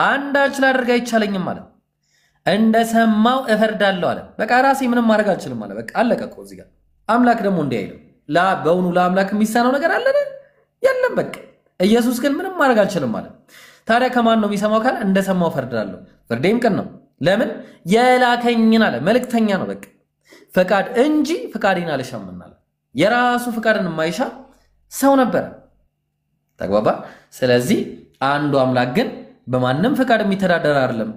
አንዳች ላደርግ አይቻለኝም ማለት እንደሰማው እፈርዳለሁ አለ። በቃ ራሴ ምንም ማድረግ አልችልም አለ። በቃ አለቀ እኮ እዚህ ጋር። አምላክ ደግሞ እንዲህ አይልም። በእውኑ ለአምላክ የሚሳነው ነገር አለ? የለም። በቃ ኢየሱስ ግን ምንም ማድረግ አልችልም አለ። ታዲያ ከማን ነው የሚሰማው ካለ እንደሰማው እፈርዳለሁ፣ ፍርዴም ቅን ነው። ለምን? የላከኝን አለ መልእክተኛ ነው በቃ ፈቃድ እንጂ ፍቃዴን አልሻምም አለ። የራሱ ፍቃድን የማይሻ ሰው ነበር። ተግባባ። ስለዚህ አንዱ አምላክ ግን በማንም ፍቃድ የሚተዳደር አይደለም፣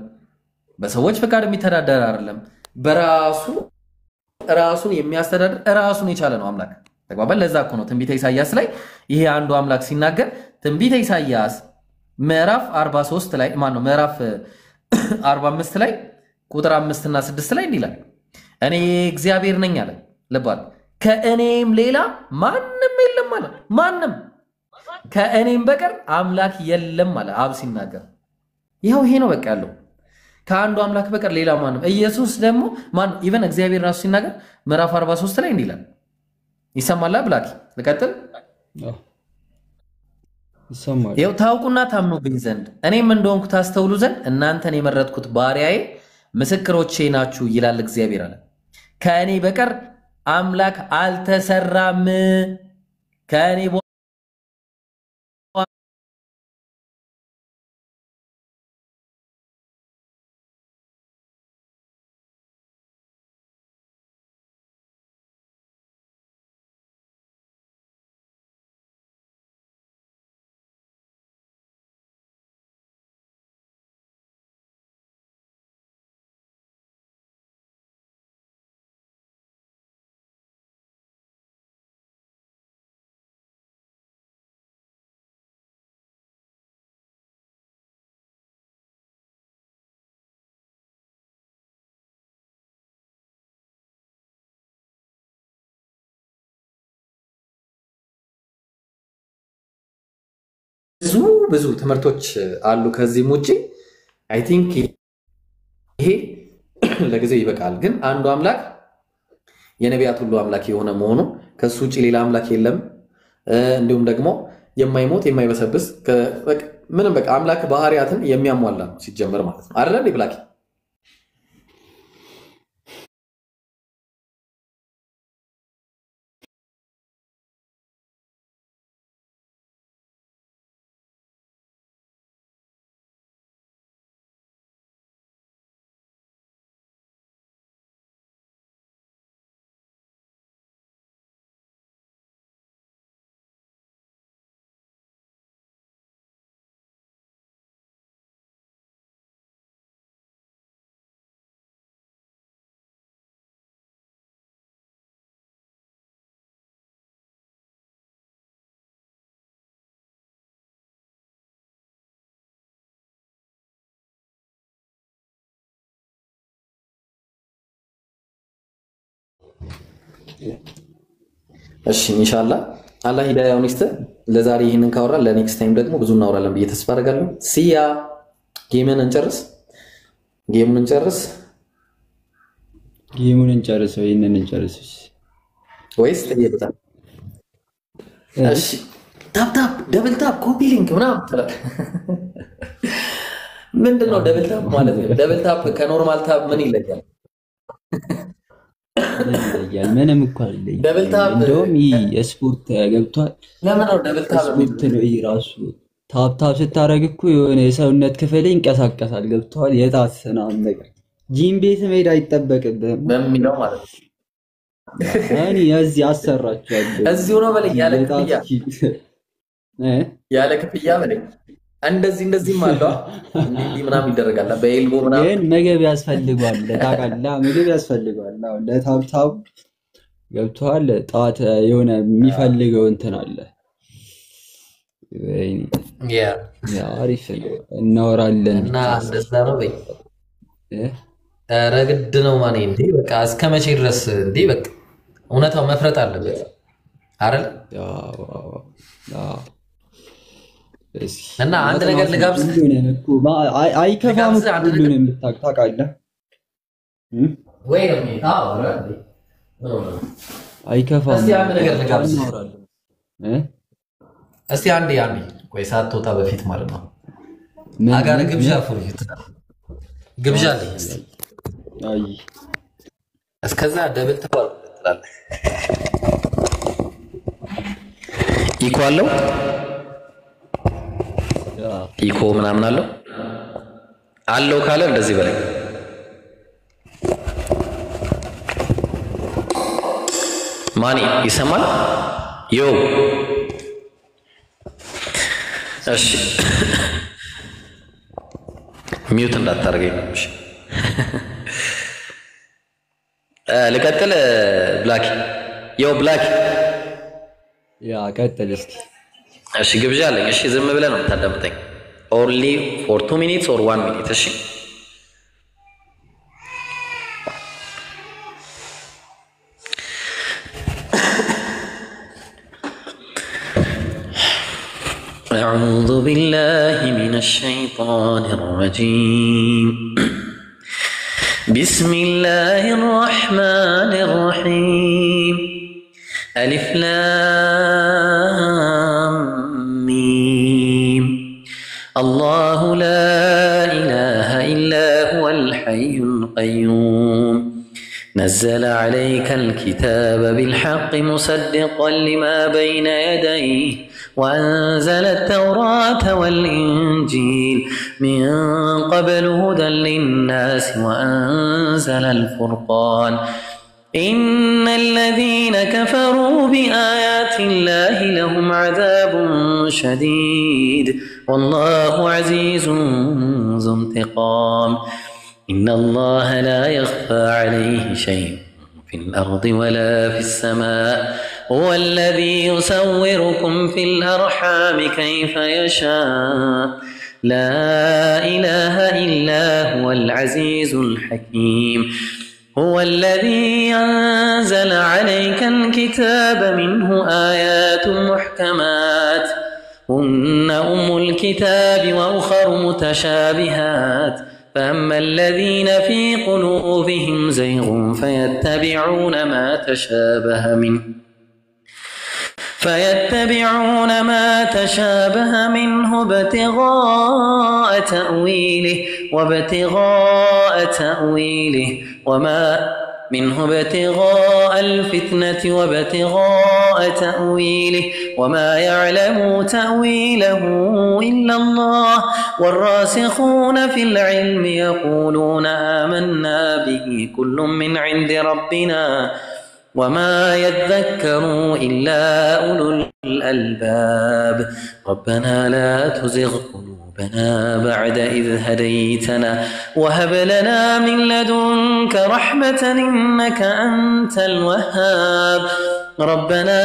በሰዎች ፍቃድ የሚተዳደር አይደለም። በራሱ ራሱን የሚያስተዳድር ራሱን የቻለ ነው አምላክ። ተግባባ። ለዛ እኮ ነው ትንቢተ ኢሳይያስ ላይ ይሄ አንዱ አምላክ ሲናገር ትንቢተ ኢሳይያስ ምዕራፍ 43 ላይ ምዕራፍ 45 ላይ ቁጥር 5 እና 6 ላይ እንዲህ ይላል፣ እኔ እግዚአብሔር ነኝ አለ። ልባል ከእኔም ሌላ ማንም የለም አለ። ማንም ከእኔም በቀር አምላክ የለም አለ አብ ሲናገር። ይሄው ይሄ ነው በቃ ያለው ከአንዱ አምላክ በቀር ሌላ ማንም። ኢየሱስ ደግሞ ኢቨን እግዚአብሔር ራሱ ሲናገር ምዕራፍ 43 ላይ እንዲህ ይላል። ይሰማል ብላኪ ልቀጥል። ይሰማል። ይኸው ታውቁና ታምኑብኝ ዘንድ እኔም እንደሆንኩ ታስተውሉ ዘንድ እናንተን የመረጥኩት ባሪያዬ ምስክሮቼ ናችሁ ይላል እግዚአብሔር አለ። ከእኔ በቀር አምላክ አልተሰራም። ከእኔ ብዙ ትምህርቶች አሉ ከዚህም ውጪ። አይ ቲንክ ይሄ ለጊዜው ይበቃል። ግን አንዱ አምላክ የነቢያት ሁሉ አምላክ የሆነ መሆኑ ከሱ ውጪ ሌላ አምላክ የለም። እንዲሁም ደግሞ የማይሞት የማይበሰብስ ምንም በቃ አምላክ ባህሪያትን የሚያሟላ ነው ሲጀመር ማለት ነው አይደል ብላኪ? እሺ ኢንሻአላህ አላህ ሂዳያውን ይስጥ። ለዛሬ ይሄንን ካወራ ለኔክስት ታይም ደግሞ ብዙ እናወራለን ብዬ ተስፋ አደርጋለሁ። ሲያ ጌሙን እንጨርስ ይሄንን እንጨርስ ወይስ ተየበታ? እሺ ታፕ ደብል ታፕ ኮፒ ሊንክ ምናምን ምንድነው ደብል ታፕ ማለት ነው? ደብል ታፕ ከኖርማል ታፕ ምን ይለያል? ምንም እኮ አይለይም። ደብል ታፕ እንደውም ይሄ የስፖርት ገብቷል። ለምን ነው ደብል ታፕ ስፖርት ነው ይሄ ራሱ። ታፕ ታፕ ስታረግ እኮ የሆነ የሰውነት ክፍል ይንቀሳቀሳል። ገብቷል። የጣት ምናምን ነገር ጂም ቤት መሄድ አይጠበቅብህም በሚለው ማለት ነው። እኔ እዚህ አሰራችኋለሁ። እዚሁ ነው በለኝ ያለ ክፍያ በለኝ። እንደዚህ ማለት እንዲህ ምናምን ይደረጋል። በኤልቦ ምናምን ግን ምግብ ያስፈልጋል። ታውቃለህ፣ ምግብ ያስፈልጋል። አሁን ለታብታብ ገብቷል። ጣት የሆነ የሚፈልገው እንትን አለ። ያ አሪፍ እናወራለን እና እንደዛ ነው በይ። ኧረ ግድ ነው ማን እንዴ? በቃ እስከ መቼ ድረስ እንዴ? በቃ እውነታው መፍረጥ አለበት አይደል? እና አንድ ነገር ልጋብዝ። አይከፋም ሁሉንም ታውቃለህ ወይ ነው ታውራ አይከፋም። እስቲ አንድ ነገር ልጋብዝ። እስቲ አንዴ ቆይ ሳትወጣ በፊት ማለት ነው አጋር ግብዣ ፍሩት ግብዣ አለኝ። እስቲ አይ እስከዛ ደብል ትላለህ። ኢኳለው ኢኮ ምናምን አለው ካለ እንደዚህ በላይ ማኒ ይሰማል። ዮ እሺ ሚውት እንዳታርገኝ ነው። እሺ ልቀጥል። ብላክ ዮ ብላክ ያ ቀጥል እስኪ። እሺ ግብዣ አለኝ። እሺ ዝም ብለህ ነው የምታዳምጠኝ። only for 2 minutes or 1 minute እሺ። أعوذ بالله من الشيطان الرجيم بسم الله الرحمن الرحيم ألف لام ميم الله لا إله إلا هو الحي القيوم نزل عليك الكتاب بالحق مصدقا لما بين يديه وأنزل التوراة والإنجيل من قبل هدى للناس وأنزل الفرقان إن الذين كفروا بآيات الله لهم عذاب شديد والله عزيز ذو انتقام إن الله لا يخفى عليه شيء في الأرض ولا في السماء هو الذي يصوركم في الأرحام كيف يشاء لا إله إلا هو العزيز الحكيم هو الذي أنزل عليك الكتاب منه آيات محكمات هن أم الكتاب وأخر متشابهات فأما الذين في قلوبهم زيغ فيتبعون ما تشابه منه ابتغاء تأويله وما منه ابتغاء الفتنة وابتغاء تأويله وما يعلم تأويله إلا الله والراسخون في العلم يقولون آمنا به كل من عند ربنا وما يذكر إلا أولو الألباب ربنا لا تزغ قلوبنا بعد إذ هديتنا وهب لنا من لدنك رحمة إنك أنت الوهاب ربنا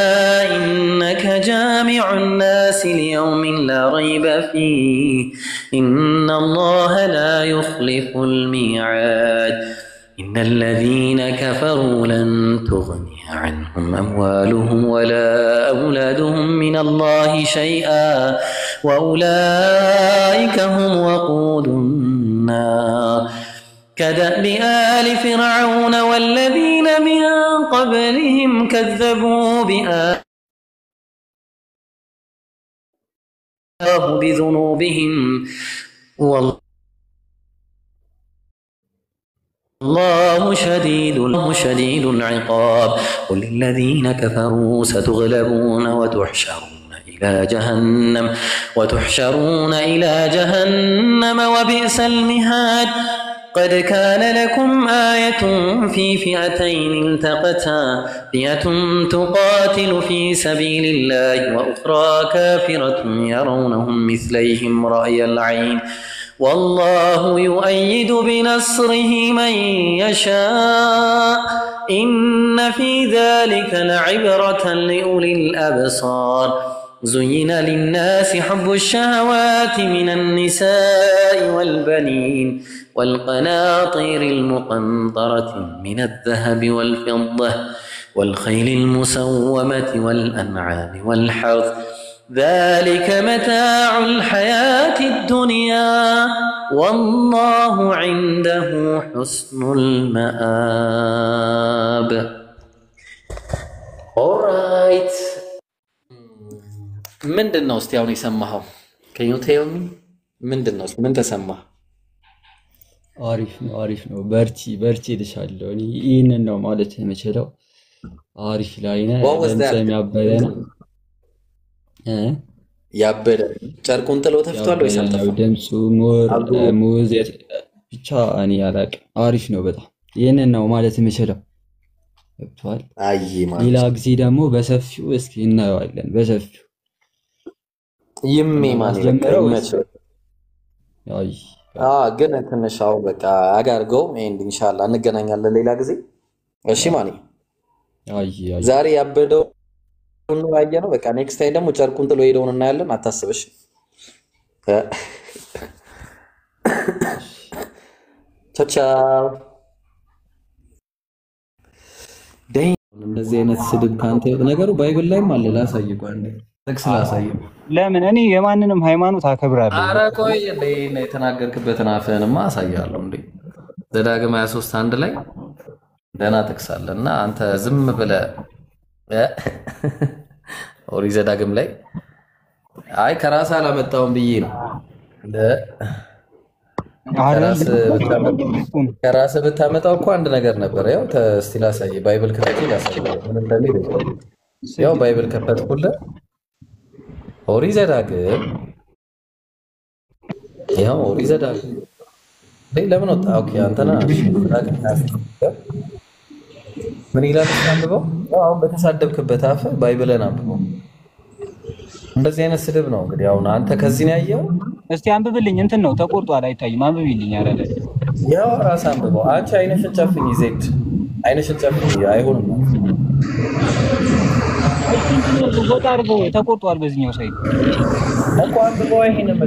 إنك جامع الناس ليوم لا ريب فيه إن الله لا يخلف الميعاد إن الذين كفروا لن تغني عنهم أموالهم ولا أولادهم من الله شيئا وأولئك هم وقود النار كدأب آل فرعون والذين من قبلهم كذبوا بذنوبهم والله الله شديد العقاب قل للذين كفروا ستغلبون وتحشرون إلى جهنم وبئس المهاد قد كان لكم آية في فئتين التقتا فئة تقاتل في سبيل الله وأخرى كافرة يرونهم مثليهم رأي العين والله يؤيد بنصره من يشاء إن في ذلك لعبرة لأولي الأبصار زين للناس حب الشهوات من النساء والبنين والقناطير المقنطرة من الذهب والفضة والخيل المسومة والأنعام والحرث ذلك متاع الحياة الدنيا والله عنده حسن المآب. Alright. ምንድን ነው እስቲ አሁን የሰማኸው? Can you tell me? ምንድን ነው? ምን ተሰማህ? አሪፍ ነው። በርቺ ልሻለሁ። እኔ ይሄንን ነው ማለት የምችለው። አሪፍ ላይ ነህ። ደምሰም ያበደ ነው። ያበደ ጨርቁን ጥሎ ተፍቷል ወይስ አልተፋም? ደምሱ ሙዝ ብቻ እኔ አላውቅም። አሪፍ ነው በጣም። ይሄንን ነው ማለት የምችለው። ገብቶሃል? ሌላ ጊዜ ደግሞ በሰፊው እስኪ እናየዋለን። በሰፊው ይሜ ማለት ጀምረው ግን ትንሽ አሁን በቃ አጋርገው ኤንድ ኢንሻአላህ እንገናኛለን ሌላ ጊዜ። እሺ ማን ዛሬ ያበደው ነው ያየነው። በቃ ኔክስት ታይም ደግሞ ጨርቁን ጥሎ ሄደውን እናያለን። አታስብሽ። ቻው። እንደዚህ አይነት ስድብ ካንተ ነገሩ ባይብል ላይም አለ። ላሳይህ ቆይ አንዴ ጥቅስ ላሳይህ። ለምን እኔ የማንንም ሃይማኖት አከብራለሁ። ኧረ ቆይ እንዴ የተናገርክበትን አፍህንማ አሳያለሁ። እንዴ ዘዳግም 23:1 ላይ ደህና ጥቅስ አለና አንተ ዝም ብለህ ኦሪት ዘዳግም ላይ አይ ከራስህ አላመጣውም ብዬ ነው። ከራስህ ብታመጣው እኮ አንድ ነገር ነበር። ያው እስቲ ላሳይህ። ባይብል ከፈትኩ ላሳይህ ምን እንደሚል። ያው ባይብል ከፈትኩልህ ኦሪት ዘዳግም ያው ኦሪት ዘዳግም ለምን ወጣ? ኦኬ አንተና ምን ይላል? አንብበው። አሁን በተሳደብክበት አፍ ባይብልን አንብበው። እንደዚህ አይነት ስድብ ነው እንግዲህ። አሁን አንተ ከዚህ ነው ያየው። እስቲ አንብብልኝ። እንትን ነው ተቆርጧል፣ አይታይም። አንብብልኝ። አረለ ያው ራስ አንብበው። አንቺ አይነሽን ጨፍኝ ዜድ፣ አይነሽን ጨፍኝ። አይሆንም ቦታ አድርገው ተቆርጧል። በዚህኛው ሳይድ እኮ አንብበው። ይሄንን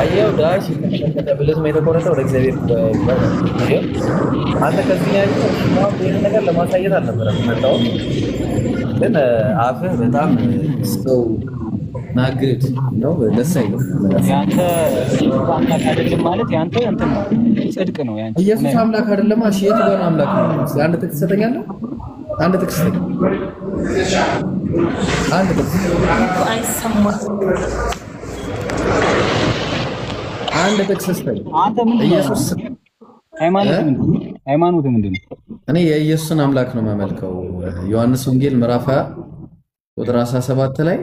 አየው ዳሽ ተብለት የተቆረጠ ወደ እግዚአብሔር አንተ ከዚህ ያለው ይሄን ነገር ለማሳየት አልነበረም መጣው። ግን አፍህ በጣም ሰው ናግድ ነው። ደስ አይልም። ያንተ አምላክ አይደለም ማለት ያንተ እንትን ነው፣ ጽድቅ ነው። ያንተ ኢየሱስ አምላክ አይደለም። እሺ የቱ ጋር ነው አምላክ ነው? አንድ ጥቅስ ሰጠኛለህ። አንድ ጥቅስ አይሰማም። አንድ ጥቅስ ሰጠኝ። አንተ ምንድን ነው ኢየሱስ ሃይማኖት ምንድን ነው? እኔ የኢየሱስን አምላክ ነው የማመልከው። ዮሐንስ ወንጌል ምዕራፍ 20 ቁጥር 17 ላይ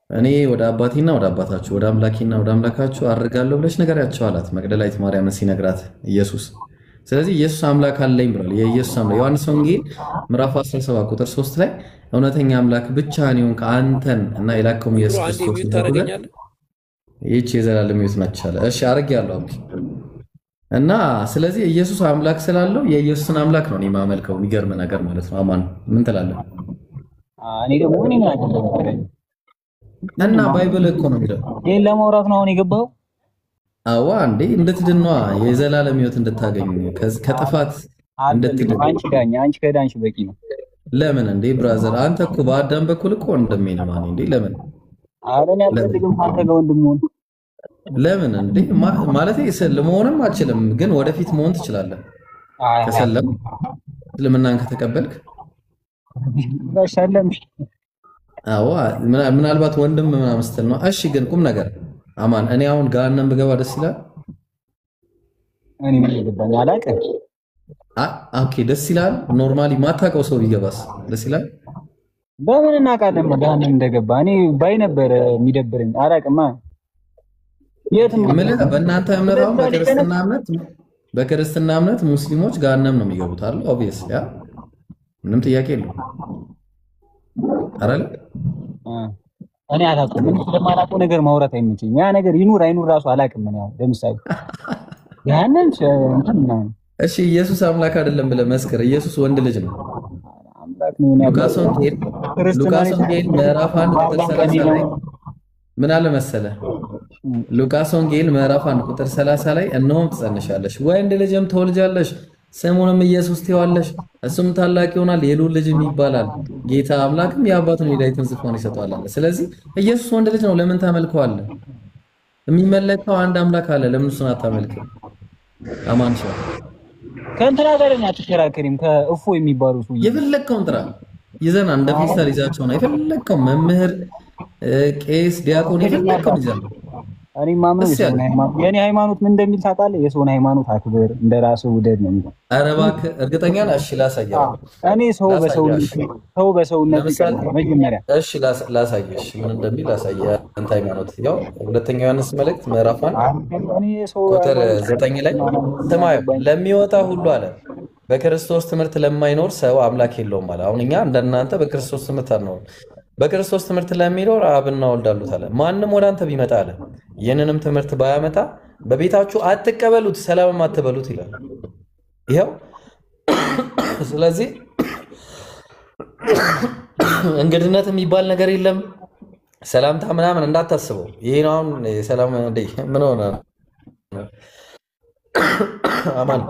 እኔ ወደ አባቴና ወደ አባታችሁ ወደ አምላኬና ወደ አምላካችሁ አድርጋለሁ ብለሽ ንገሪያቸው አላት መግደላዊት ማርያምን ሲነግራት ኢየሱስ። ስለዚህ ኢየሱስ አምላክ አለኝ ብሏል። የኢየሱስ አምላክ ዮሐንስ ወንጌል ምዕራፍ 17 ቁጥር 3 ላይ እውነተኛ አምላክ ብቻህን የሆንክ አንተን እና የላከው ኢየሱስ ክርስቶስ ነው። ይህች የዘላለም ሕይወት ነች አለ። እሺ አድርጌያለሁ እና ስለዚህ ኢየሱስ አምላክ ስላለው የኢየሱስን አምላክ ነው እኔ የማመልከው። የሚገርም ነገር ማለት ነው። አማን ምን ትላለህ? እኔ ደግሞ ምን ይናገራል እና ባይብል እኮ ነው የሚለው። ይሄን ለማውራት ነው አሁን የገባው። አዋ እንዴ እንድትድነዋ የዘላለም ሕይወት እንድታገኝ ከጥፋት እንድትድን አንቺ ከዳንሽ በቂ ነው። ለምን እንዴ ብራዘር አንተ እኮ በአዳም በኩል እኮ እንደምን ማን እንዴ ለምን አረን ያልፈልግም አንተ ጋር ወንድምሆን ለምን እንዴ ማለት ለመሆንም አችልም፣ ግን ወደፊት መሆን ትችላለህ ከሰለም እስልምናን ከተቀበልክ። በሰለም አዎ ምናልባት ወንድም ምናምን ስትል ነው። እሺ ግን ቁም ነገር አማን፣ እኔ አሁን ገሃነም ብገባ ደስ ይላል? እኔ ምን ይገባኝ አላውቅም። ኦኬ ደስ ይላል። ኖርማሊ ማታውቀው ሰው ቢገባስ ደስ ይላል? በምን እናውቃለን ገሃነም እንደገባ? እኔ ባይ ነበር የሚደብረኝ። አላውቅማ የትም በእናንተ እምነት አሁን በክርስትና እምነት ሙስሊሞች ገሃነም ነው የሚገቡት አይደል? ኦብቪየስ ያ ምንም ጥያቄ የለውም አይደል? እኔ አላውቅም። ምን ስለማላውቀው ነገር ማውራት አይመችኝም። ያ ነገር ይኑር አይኑር ራሱ አላውቅም። ምን ያው ለምሳሌ ያንን እንትን ነው። እሺ ኢየሱስ አምላክ አይደለም ብለህ መስክር። ኢየሱስ ወንድ ልጅ ነው። አምላክ ነው። ሉቃስ ወንጌል ምዕራፍ 1 ቁጥር 30 ላይ ምን አለ መሰለህ? ሉቃስ ወንጌል ምዕራፍ 1 ቁጥር 30 ላይ እነሆም ትጸንሻለሽ፣ ወንድ ልጅም ትወልጃለሽ፣ ስሙንም ኢየሱስ ትይዋለሽ፣ እሱም ታላቅ ይሆናል፣ የልዑል ልጅም ይባላል፣ ጌታ አምላክም የአባቱን የዳዊትን ዙፋን ይሰጠዋል አለ። ስለዚህ ኢየሱስ ወንድ ልጅ ነው። ለምን ታመልከዋለህ? የሚመለከው አንድ አምላክ አለ። ለምን እሱን አታመልክም? አማን ሸው ከእንትና ጋር አትከራከሪም። ከእፎ የሚባሉ ሰው የፈለግከውን ጥራ ይዘና እንደ ፌስታል ይዛቸው ነው። የፈለግከው መምህር፣ ቄስ፣ ዲያቆን የፈለግከውን ይዘና እኔ ማምነው የኔ ሃይማኖት ምን እንደሚል ታውቃለህ? የሰውን ሃይማኖት አክብር፣ እንደራስህ ውደድ ነው የሚለው። ኧረ እባክህ እርግጠኛ ነህ? እሺ ላሳየህ። እኔ ሰው በሰውነት መጀመሪያ እሺ ላሳየሽ ምን እንደሚል ላሳየህ። አንተ ሃይማኖት ያው ሁለተኛ ዮሐንስ መልእክት ምዕራፍ 1 ቁጥር 9 ላይ ሰማዩ ለሚወጣ ሁሉ አለ በክርስቶስ ትምህርት ለማይኖር ሰው አምላክ የለውም አለ። አሁን እኛ እንደናንተ በክርስቶስ ትምህርት አንኖር። በክርስቶስ ትምህርት ለሚኖር አብና ወልድ አሉት አለ። ማንም ወደ አንተ ቢመጣ አለ ይህንንም ትምህርት ባያመጣ በቤታችሁ አትቀበሉት፣ ሰላምም አትበሉት ይላል። ይሄው ስለዚህ እንግድነት የሚባል ነገር የለም። ሰላምታ ምናምን እንዳታስበው። ይሄ ነው አሁን የሰላም ምን ሆነ አማን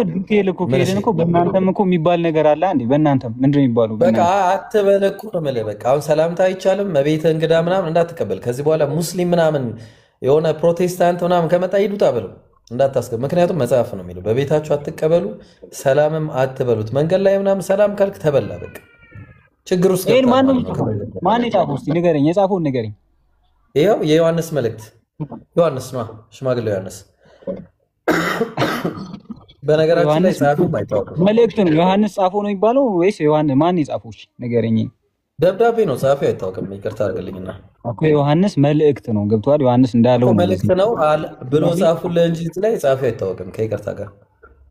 ዲቴል እኮ ከሄድን እኮ በእናንተም እኮ የሚባል ነገር አለ። አንዴ በእናንተም ምንድን ነው የሚባለው? በቃ አትበል እኮ ነው የምልህ። በቃ አሁን ሰላምታ አይቻልም። በቤተ እንግዳ ምናምን እንዳትቀበል። ከዚህ በኋላ ሙስሊም ምናምን የሆነ ፕሮቴስታንት ምናምን ከመጣ ይዱታ ብለው እንዳታስገብ። ምክንያቱም መጽሐፍ ነው የሚለው በቤታችሁ አትቀበሉ፣ ሰላምም አትበሉት። መንገድ ላይ ምናምን ሰላም ካልክ ተበላ። በቃ ችግር ውስጥ ይሄን ማን የጻፈው? እስቲ ንገረኝ፣ የጻፈውን ንገረኝ። ይኸው የዮሐንስ መልእክት ዮሐንስ ነው፣ ሽማግሌው ዮሐንስ። በነገራችን ላይ ጻፈው አይታወቅም። መልእክት ነው ዮሐንስ ጻፈው ነው የሚባለው ወይስ ዮሐንስ ማን የጻፈው? እሺ ንገረኝ። ደብዳቤ ነው ጻፈው አይታወቅም። ይቅርታ አድርግልኝና እኮ ዮሐንስ መልእክት ነው ገብቷል። ዮሐንስ እንዳለው መልእክት ነው ብሎ ጻፉልህ እንጂ ላይ ጻፈው አይታወቅም። ከይቅርታ ጋር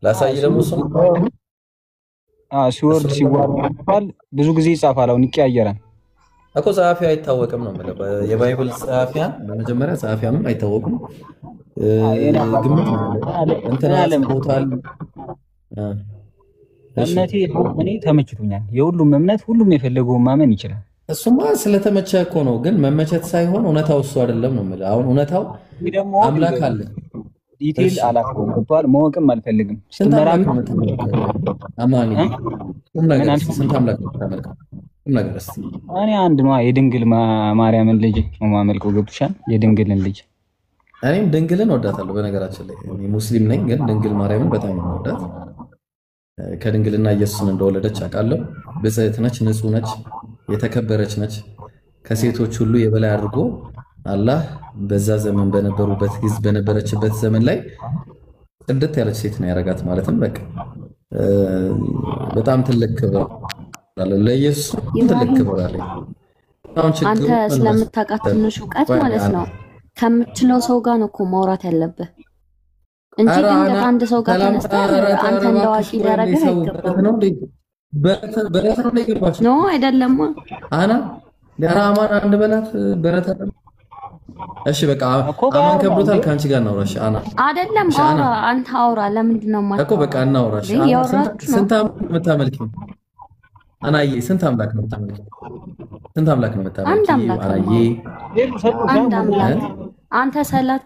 ላሳይ ደግሞ እሱ ሲወርድ ሲዋል ብዙ ጊዜ ይጻፋል። አሁን ይቀያየራል እኮ ጸሐፊው አይታወቅም ነው የምልህ። የባይብል ጸሐፊያን በመጀመሪያ ጸሐፊያንም አይታወቁም። ግምት እንትና ቦታል እምነቴ እኔ ተመችቶኛል። የሁሉም እምነት ሁሉም የፈለገውን ማመን ይችላል። እሱማ ስለተመቸ እኮ ነው። ግን መመቸት ሳይሆን እውነታው እሱ አይደለም ነው የምልህ። አሁን እውነታው አምላክ አለ። ዲቴል አላውቅም ገብቶሃል። ማወቅም አልፈልግም። ስትመራም አማኒ ስንት አምላክ ነው የምታመልከው? እኔ አንድ ነው የድንግል ማርያምን ልጅ ነው የማመልከው። ገብቶሻል? የድንግልን ልጅ እኔም ድንግልን ወዳታለሁ። በነገራችን ላይ እኔ ሙስሊም ነኝ፣ ግን ድንግል ማርያምን በጣም ነው ወዳት። ከድንግልና ኢየሱስን እንደወለደች አውቃለሁ። ብጽዕት ነች፣ ንጹህ ነች፣ የተከበረች ነች። ከሴቶች ሁሉ የበላይ አድርጎ አላህ በዛ ዘመን በነበረችበት ዘመን ላይ ጽድት ያለች ሴት ነው ያረጋት። ማለትም በቃ በጣም ትልቅ ክብር አለ ለኢየሱስ፣ ትልቅ ክብር አለ። አንተ ስለምታውቃት ትንሽ እውቀት ማለት ነው ከምትችለው ሰው ጋር ነው እኮ ማውራት ያለብህ እንጂ ድንገት አንድ ሰው ጋር ተነስተህ አንተ እንደዋቂ ሊያደርግህ አይገባም። ኖ አይደለም አና ለራማን አንድ በላት በረታ። እሺ በቃ አማን ከብሮታል። ካንቺ ጋር እናውራሽ። አና አይደለም አውራ፣ አንተ አውራ። ለምንድን ነው ማለት እኮ በቃ እናውራሽ። ስንት አምላክ የምታመልኪው አናዬ? ስንት አምላክ ነው የምታመልኪው? ስንት አምላክ ነው የምታመልኪው አናዬ? አንድ አምላክ። አንተ ሰላት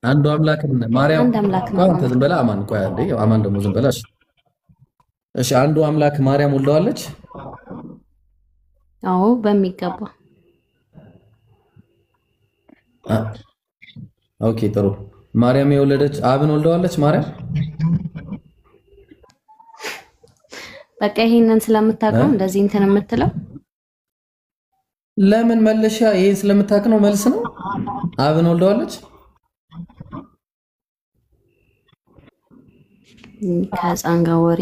አንዱ አምላክ ማርያም አንድ አምላክ ነው። አንተ ዝም በላ አማን። ቆይ አንዴ አማን ደግሞ ዝም በላሽ። እሺ አንዱ አምላክ ማርያም ወልደዋለች? አዎ በሚገባ። ኦኬ ጥሩ። ማርያም የወለደች አብን ወልደዋለች ማርያም? በቃ ይሄንን ስለምታውቀው እንደዚህ እንትን የምትለው ለምን መለሻ? ይሄን ስለምታውቅ ነው መልስ ነው። አብን ወልደዋለች ከህፃን ጋር ወሬ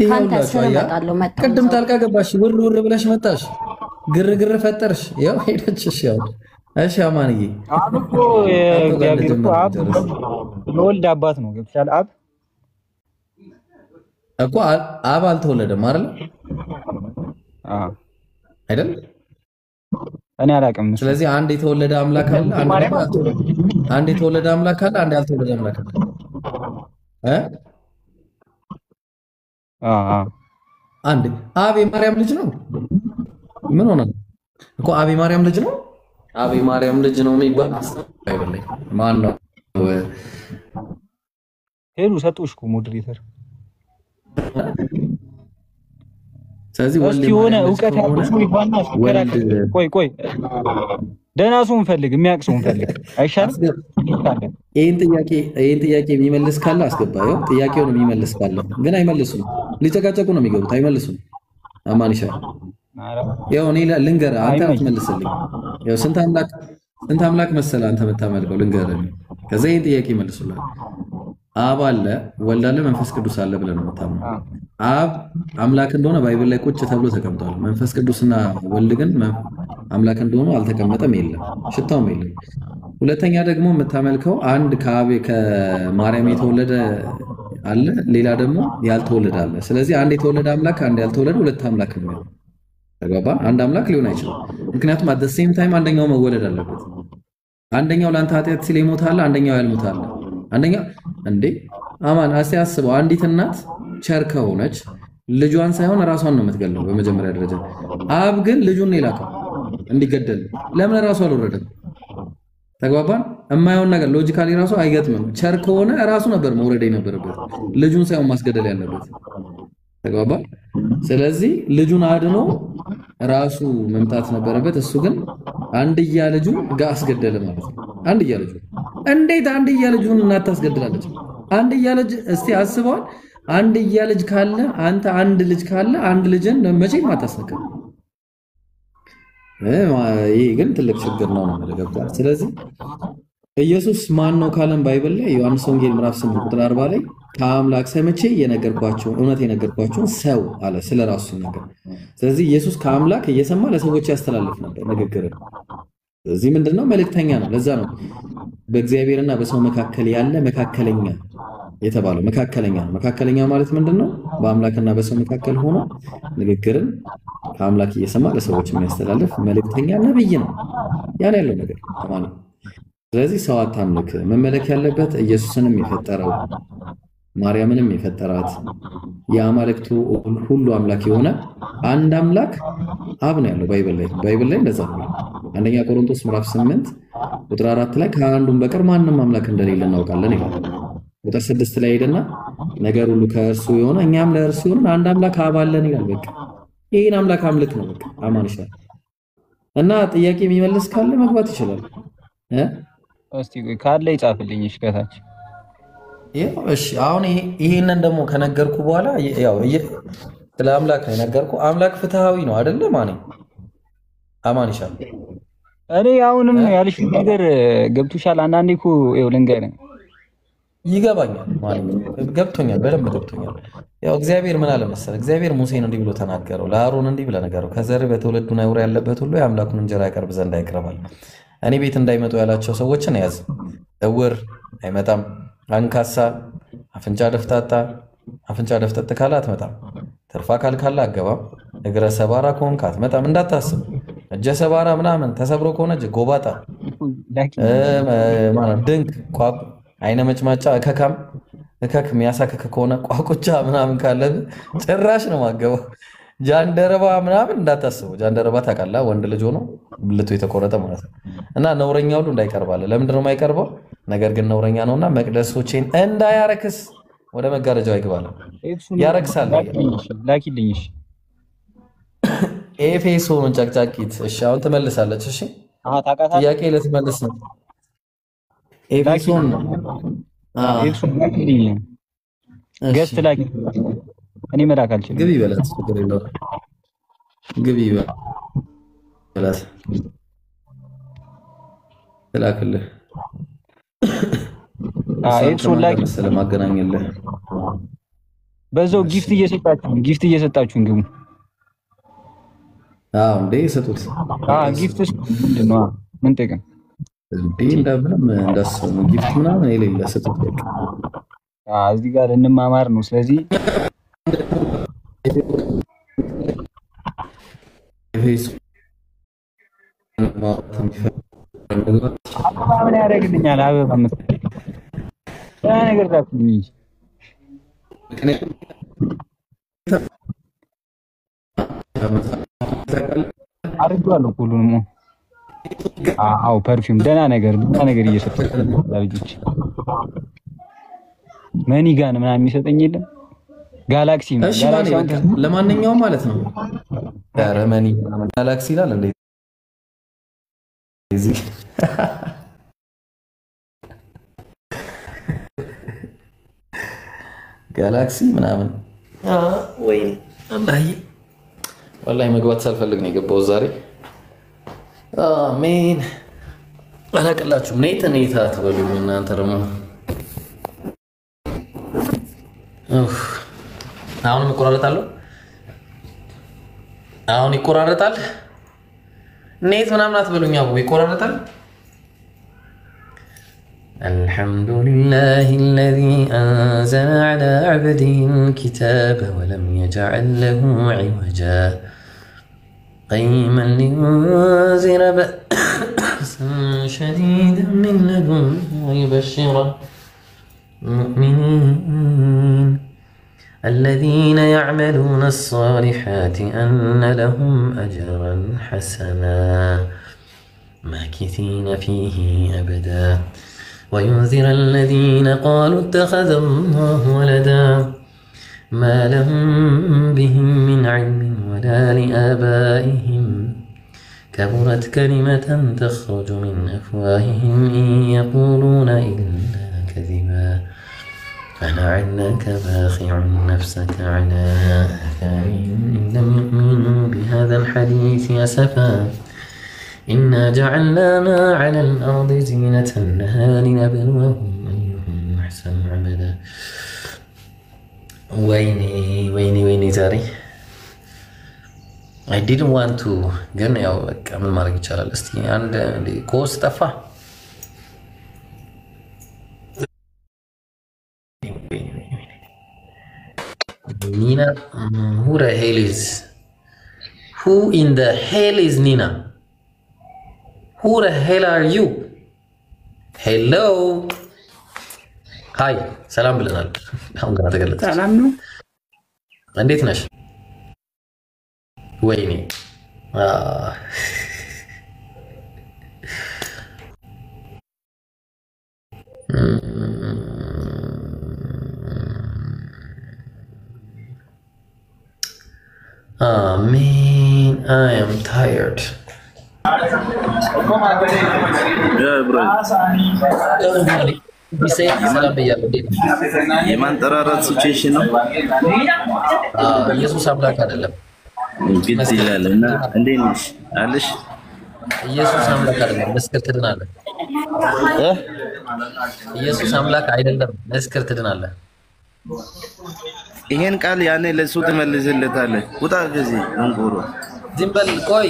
ካንተ ስለመጣለው መጣ። ቅድም ጣልቃ ገባሽ፣ ውር ውር ብለሽ መጣሽ፣ ግርግር ፈጠርሽ። ያው ሄደችሽ። ያው እሺ አማንዬ አብቆ የእግዚአብሔር አብ የወልድ አባት ነው። ገብቶሻል? አብ እኮ አብ አልተወለደም አይደል? አይደል? እኔ አላውቅም። ስለዚህ አንድ የተወለደ አምላክ አለ፣ አንድ የተወለደ አምላክ አለ፣ አንድ ያልተወለደ አምላክ አለ። አንድ አብ የማርያም ልጅ ነው። ምን ሆነ እኮ አብ የማርያም ልጅ ነው። አብ የማርያም ልጅ ነው የሚባል አይበለኝ። ማን ነው? ሄሉ ሰጡሽ እኮ ሞዴሬተር። ስለዚህ እስቲ ሆነ ዕውቀት ያለው ሰው ይባልና ቆይ ደህና ሰው እንፈልግ፣ የሚያውቅ ሰው እንፈልግ አይሻልም? ይሄን ጥያቄ የሚመልስ ካለ አስገባ። ያው ጥያቄውን የሚመልስ ካለ ግን አይመልሱም። ሊጨቃጨቁ ነው የሚገቡት፣ አይመልሱም። አማን ይሻል። ያው እኔ ልንገርህ፣ አንተ አትመልስልኝ። ያው ስንት አምላክ መሰለህ አንተ የምታመልከው? ልንገርህ። ከዛ ይሄን ጥያቄ ይመልሱልሃል። አብ አለ፣ ወልድ አለ፣ መንፈስ ቅዱስ አለ ብለህ ነው የምታምነው። አብ አምላክ እንደሆነ ባይብል ላይ ቁጭ ተብሎ ተቀምጧል። መንፈስ ቅዱስና ወልድ ግን አምላክ እንደሆነ አልተቀመጠም፣ የለም፣ ሽታውም የለም። ሁለተኛ ደግሞ የምታመልከው አንድ ከማርያም የተወለደ አለ፣ ሌላ ደግሞ ያልተወለደ አለ። ስለዚህ አንድ የተወለደ አምላክ፣ አንድ ያልተወለደ፣ ሁለት አምላክ ነው። ተግባባ? አንድ አምላክ ሊሆን አይችልም። ምክንያቱም አት ዘ ሴም ታይም አንደኛው መወለድ አለበት። አንደኛው ለአንተ ኃጢአት ሲል ይሞታል፣ አንደኛው ያልሞታል። አንደኛው እንዴ አማን አስበው፣ አንዲት እናት ቸር ከሆነች ልጇን ሳይሆን ራሷን ነው የምትገለው በመጀመሪያ ደረጃ። አብ ግን ልጁን የላከው እንዲገደል። ለምን ራሱ አልወረደም? ተግባባን? የማይሆን ነገር ሎጂካሊ ራሱ አይገጥምም። ቸር ከሆነ ራሱ ነበር መውረድ የነበረበት፣ ልጁን ሳይሆን ማስገደል ያለበት። ተግባባን? ስለዚህ ልጁን አድኖ ራሱ መምጣት ነበረበት። እሱ ግን አንድያ ልጁን ጋር አስገደለ ማለት ነው። አንድያ ልጁ እንዴት አንድያ ልጁን እናት ታስገድላለች? አንድያ ልጅ እስቲ አስበዋል። አንድያ ልጅ ካለ አንተ አንድ ልጅ ካለ አንድ ልጅን መቼም አታስነካም። ይሄ ግን ትልቅ ችግር ነው ማለት። ስለዚህ ኢየሱስ ማን ነው ካለን ባይብል ላይ ዮሐንስ ወንጌል ምዕራፍ 8 ቁጥር 40 ላይ ከአምላክ ሰምቼ እውነት የነገርኳቸውን ሰው አለ ስለራሱ ነገር። ስለዚህ ኢየሱስ ከአምላክ እየሰማ ለሰዎች ያስተላልፍ ነበር ንግግር። ስለዚህ ምንድነው? መልእክተኛ ነው። ለዛ ነው በእግዚአብሔርና በሰው መካከል ያለ መካከለኛ የተባለው። መካከለኛ ማለት ምንድነው? በአምላክና በሰው መካከል ሆኖ ንግግርን ከአምላክ እየሰማ ለሰዎች የሚያስተላልፍ መልእክተኛ ነብይ ነው። ያን ያለው ነገር ማለት። ስለዚህ ሰው አታምልክ። መመለክ ያለበት ኢየሱስንም የፈጠረው ማርያምንም የፈጠራት የአማልክቱ ሁሉ አምላክ የሆነ አንድ አምላክ አብ ነው ያለው ባይብል ላይ እንደዛ ነው። አንደኛ ቆሮንቶስ ምዕራፍ 8 ቁጥር 4 ላይ ከአንዱም በቀር ማንም አምላክ እንደሌለ እናውቃለን ይላል። ቁጥር 6 ላይ ሄደና ነገር ሁሉ ከእርሱ የሆነ እኛም ለእርሱ የሆነ አንድ አምላክ አብ አለን ይላል። በቃ ይሄን አምላክ አምልክ ነው በቃ አማን ይችላል። እና ጥያቄ የሚመልስ ካለ መግባት ይችላል። እስቲ ካለ ይጻፍልኝ እሺ ከታች። እሺ አሁን ይሄንን ደግሞ ከነገርኩ በኋላ ያው ስለ አምላክ ነው የነገርኩ። አምላክ ፍትሃዊ ነው አይደለ? አማን ይሻል። እኔ አሁንም ያልሽ ነገር ገብቶሻል። አንዳንዴ እኮ ይኸው ልንገርህ፣ ይገባኛል ማለት ገብቶኛል፣ በደንብ ገብቶኛል። ያው እግዚአብሔር ምን አለ መሰለህ፣ እግዚአብሔር ሙሴን እንዲህ ብሎ ተናገረው፣ ለአሮን እንዲህ ብለህ ነገረው፣ ከዘር በትውልዱ ነውር ያለበት ሁሉ የአምላኩን እንጀራ ያቀርብ ዘንድ አይቅረባል። እኔ ቤት እንዳይመጡ ያላቸው ሰዎችን ያዝ። እውር አይመጣም፣ አንካሳ፣ አፍንጫ ደፍጠጥ ካለ አትመጣም፣ ትርፍ አካል ካለ አገባም፣ እግረ ሰባራ ከሆንክ አትመጣም። እንዳታስብ እጀ ሰባራ ምናምን ተሰብሮ ከሆነ ጎባጣ፣ ድንክ፣ ቋቁ፣ አይነ መጭማጫ፣ እከክ የሚያሳክክ ከሆነ ቋቁቻ ምናምን ካለብህ ጭራሽ ነው ማገባው። ጃንደረባ ምናምን እንዳታስበው። ጃንደረባ ታውቃለህ? ወንድ ልጅ ሆኖ ብልቱ የተቆረጠ ማለት ነው። እና ነውረኛ ሁሉ እንዳይቀርባል። ለምንድን ነው የማይቀርበው? ነገር ግን ነውረኛ ነውና መቅደሶቼን እንዳያረክስ ወደ መጋረጃው አይገባል። ያረክሳል። ላኪልኝ። እሺ ኤፌሶን ጨቅጫቂት። እሺ አሁን ትመልሳለች። እሺ ጥያቄ ልትመልስ ነው። ኤፌሶን ላኪልኝ። ገስት ላኪ። እኔ መላክ አልችልም። ግቢ በላት ችግር የለውም። ግቢ በላት ተላክልህ ኤፕሶን ላይ ስለማገናኘልህ በዛው ጊፍት እየሰጣችሁን ግቡ። እንዴ ሰጡት። ጊፍት ምንድን ነው? ምን ጥቅም እንዴ እንደምንም እንዳሰሙ ጊፍት ምናምን የሌለ ሰጡት። በቃ እዚህ ጋር እንማማር ነው። ስለዚህ ምን ያደርግልኛል? አበባ ነገር ዳኩኝ አድርጌዋለሁ ሁሉንም። ፐርፊውም ደህና ነገር እየሰጠሁ ለልጆች መኒጋን ምናምን የሚሰጠኝ የለም። ጋላክሲ ለማንኛውም ማለት ነው። ኧረ መኒ ጋላክሲ ይላል እንዴ? እዚህ ጋላክሲ ምናምን ወይ ወላሂ መግባት ሳልፈልግ ነው የገባሁት ዛሬ። አሜን አላቅላችሁም። ኔታ ትበሉኝ እናንተ ደግሞ። አሁንም ይቆራረጣል። ኔት ምናምን አትበሉኝ። ይቆራረጣል። الحمد لله الذي أنزل على عبده الكتاب ولم يجعل له عوجا قيما لينذر بأسا شديدا من لدنه ويبشر المؤمنين الذين يعملون الصالحات أن لهم أجرا حسنا ماكثين فيه أبدا وينذر الذين قالوا اتخذ الله ولدا ما لهم به من علم ولا لآبائهم كبرت كلمة تخرج من أفواههم إن يقولون إلا كذبا فلعلك باخع نفسك على آثارهم إن لم يؤمنوا بهذا الحديث أسفا إنا جعلنا ما على الأرض زينة لها لنبلوهم أيهم أحسن عملا. ويني زاري I didn't want to ግን ያው በቃ ምን ማድረግ ይቻላል። እስቲ አንድ ኮስ ጠፋ። Nina, who in the hell is Nina? Who the hell are you? Hello. Hi. ሰላም ብለናል። አሁን ገና ተገለጸ። ሰላም ነው። እንዴት ነሽ? ወይኔ man, I am tired. የማንጠራራት ሲቹዌሽን ነው። ኢየሱስ አምላክ አይደለም ግድ ይላል እና እንዴት ነሽ አለሽ? ኢየሱስ አምላክ አይደለም፣ መስክር ትድናለህ። ኢየሱስ አምላክ አይደለም፣ መስክር ትድናለህ። ይሄን ቃል ያኔ ለሱ ትመልስለታለህ። ውጣ ከዚህ እንቆሮ ዝም በል። ቆይ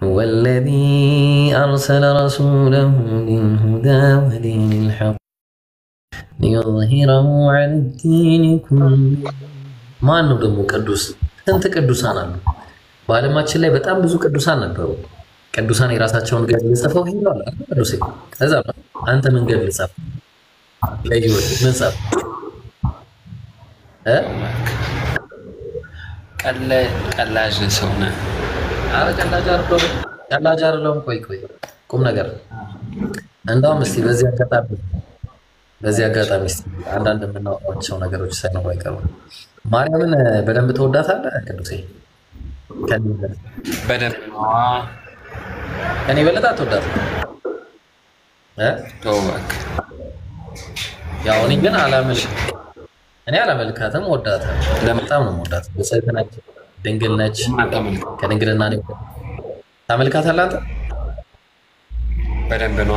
هو الذي أرسل رسوله بالهدى ودين الحق ليظهره على الدين كله. ማን ነው ደግሞ ቅዱስ? ስንት ቅዱሳን አሉ በዓለማችን ላይ? በጣም ብዙ ቅዱሳን ነበሩ። ቅዱሳን የራሳቸውን ገድል ጽፈው ሄደዋል። ቅዱስ ከዛ አንተ ምን ገድል ጻፍ? ለህይወት ምን ጻፍ? ቀላጅ ሰው ነህ። አረ ቀላጅ አይደለም። ቆይ ቁም ነገር እንደውም እስቲ በዚህ አጋጣሚ እስቲ አንዳንድ የምናወራቸው ነገሮች ሳይኖሩ አይቀሩም። ማርያምን በደንብ ተወዳታለህ ቅዱሴ? በደንብ እኔ በለጣ ተወዳት ተውባክ ያው እኔ ግን እኔ አላመልካትም ወዳታለሁ ለመጣም ነው ወዳት በሰይፍ ነች ድንግል ነች ከድንግልና ነው ታመልካታለህ አንተ በደንብ ነው